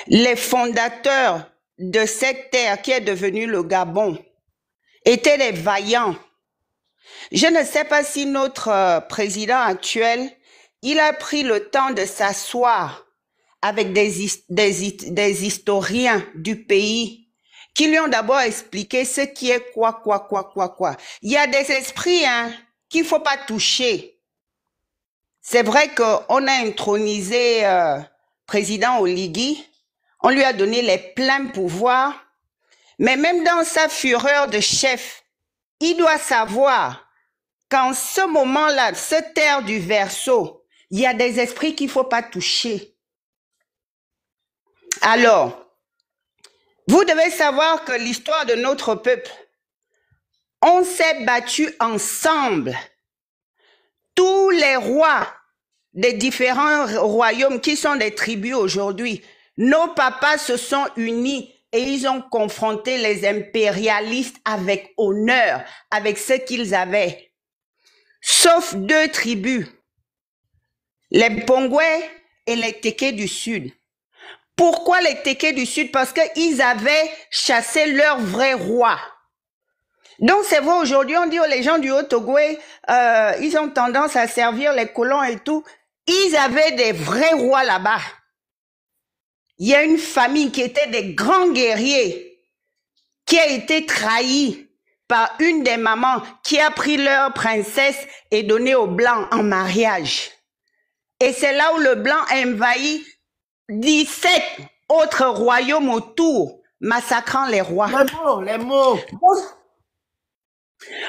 les fondateurs de cette terre qui est devenue le Gabon étaient des vaillants. Je ne sais pas si notre président actuel, il a pris le temps de s'asseoir avec des historiens du pays qui lui ont d'abord expliqué ce qui est quoi. Il y a des esprits qu'il ne faut pas toucher. C'est vrai qu'on a intronisé président Oligui, on lui a donné les pleins pouvoirs, mais même dans sa fureur de chef, il doit savoir qu'en ce moment-là, cette terre du Verseau, il y a des esprits qu'il ne faut pas toucher. Alors, vous devez savoir que l'histoire de notre peuple, on s'est battu ensemble. Tous les rois des différents royaumes qui sont des tribus aujourd'hui, nos papas se sont unis et ils ont confronté les impérialistes avec honneur, avec ce qu'ils avaient. Sauf 2 tribus, les Pongouais et les Téké du Sud. Pourquoi les Téké du Sud? Parce qu'ils avaient chassé leur vrai roi. Donc c'est vrai, aujourd'hui on dit les gens du Haut-Ogooué, ils ont tendance à servir les colons et tout. Ils avaient des vrais rois là-bas. Il y a une famille qui était des grands guerriers, qui a été trahie par une des mamans qui a pris leur princesse et donné aux Blancs en mariage. Et c'est là où le Blanc a envahi 17 autres royaumes autour, massacrant les rois. Les mots.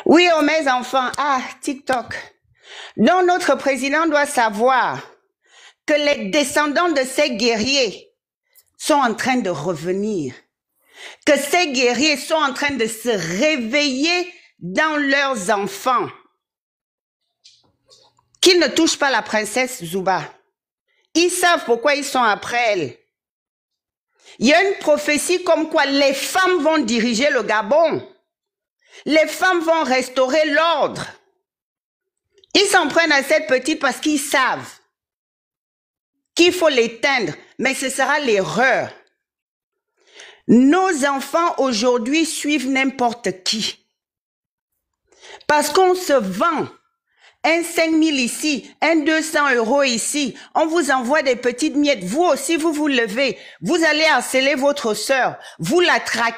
Oui, oh mes enfants, TikTok. Donc notre président doit savoir que les descendants de ces guerriers sont en train de revenir. Que ces guerriers sont en train de se réveiller dans leurs enfants. Qu'ils ne touchent pas la princesse Zouba. Ils savent pourquoi ils sont après elle. Il y a une prophétie comme quoi les femmes vont diriger le Gabon. Les femmes vont restaurer l'ordre. Ils s'en prennent à cette petite parce qu'ils savent qu'il faut l'éteindre, mais ce sera l'erreur. Nos enfants aujourd'hui suivent n'importe qui. Parce qu'on se vend. Un 5 000 ici, un 200 € ici, on vous envoie des petites miettes. Vous aussi, vous vous levez. Vous allez harceler votre sœur. Vous la traquez.